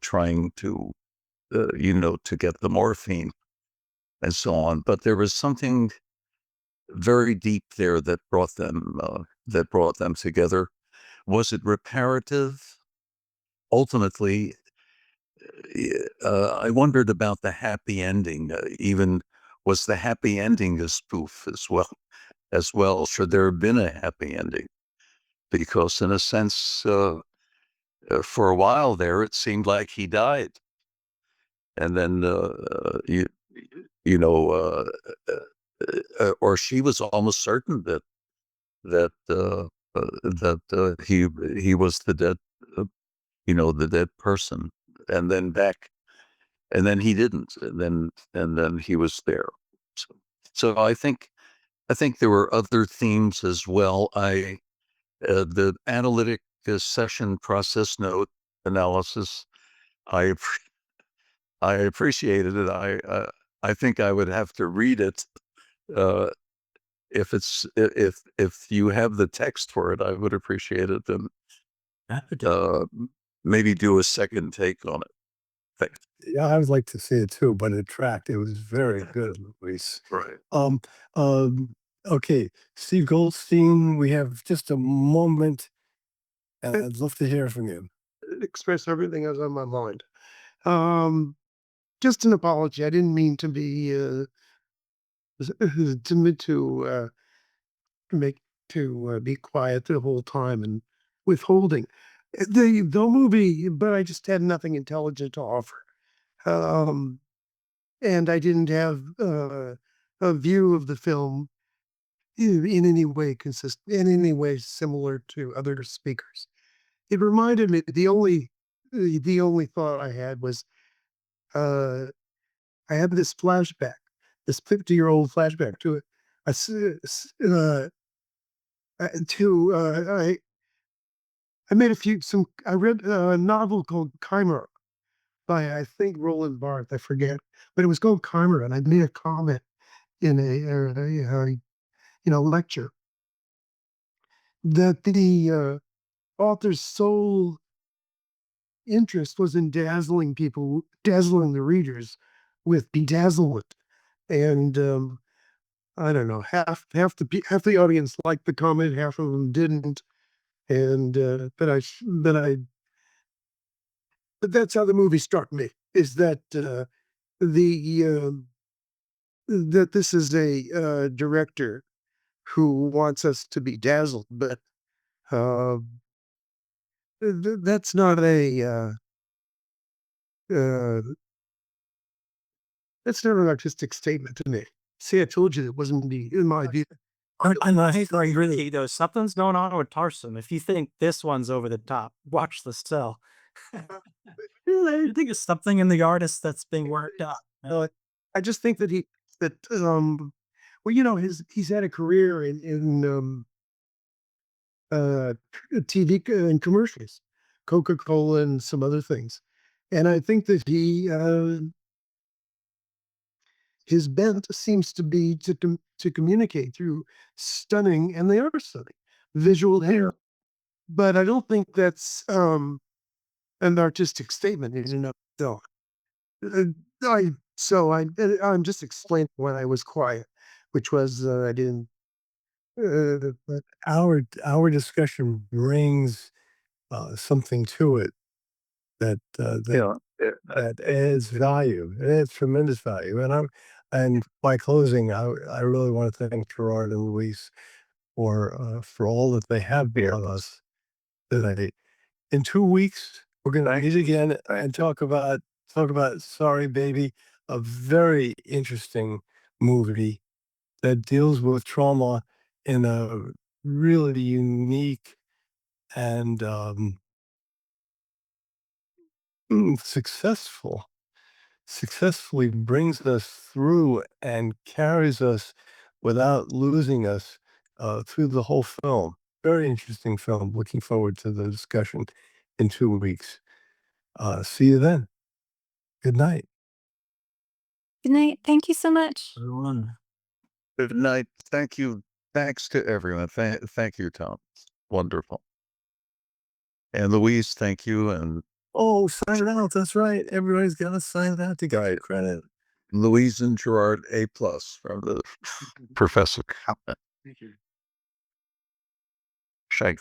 trying to, to get the morphine and so on. But there was something very deep there that brought them together. Was it reparative? Ultimately, I wondered about the happy ending. Even was the happy ending a spoof as well? Should there have been a happy ending? Because in a sense, for a while there, it seemed like he died, and then or she was almost certain that he was the dead, the dead person, and then he didn't, and then he was there. So I think there were other themes as well. The analytic session process note analysis, I appreciated it. I think I would have to read it. If you have the text for it, I would appreciate it, and maybe do a second take on it. Thanks. Yeah, I would like to see it too, but it tracked. It was very good, Luis. Right. Okay, Steve Goldstein, we have just a moment, and I'd love to hear from you. Express everything that's on my mind. Just an apology. I didn't mean to be be quiet the whole time and withholding the movie, but I just had nothing intelligent to offer. And I didn't have a view of the film in any way in any way similar to other speakers. It reminded me, the only thought I had was, I had this flashback, this 50-year-old flashback to it. I s- s- to I made I read a novel called Chimera by, I think, Roland Barthes, I forget, but it was called Chimera, and I made a comment in a lecture that the author's sole interest was in dazzling the readers with bedazzlement. And I don't know, half the audience liked the comment, half of them didn't. And but that's how the movie struck me, is that that this is a director who wants us to be dazzled, but that's not a that's not an artistic statement to me. See, I told you it wasn't in my view. There's something's going on with Tarsem. If you think this one's over the top, watch the cell. I think it's something in the artist that's being worked out. I just think that well, he's had a career in TV and commercials, Coca-Cola and some other things. And I think that his bent seems to be to communicate through stunning, and they are stunning, visual hair. But I don't think that's an artistic statement in and of itself. I'm just explaining when I was quiet, which was I didn't. But our discussion brings something to it that that adds value. It adds tremendous value. And by closing, I really want to thank Gerard and Luis for all that they have been on us today. In 2 weeks, we're going to meet again and talk about Sorry Baby, a very interesting movie that deals with trauma in a really unique and successfully brings us through and carries us without losing us through the whole film. Very interesting film. Looking forward to the discussion in 2 weeks. See you then. Good night. Good night. Thank you so much. Everyone. Good night. Thank you. Thanks to everyone. Thank you, Tom. Wonderful. And Louise, thank you. And Oh, sign it out. That's right. Everybody's got to sign it out to get credit. Louise and Gerard, A+ from the professor. Thank you. Shag.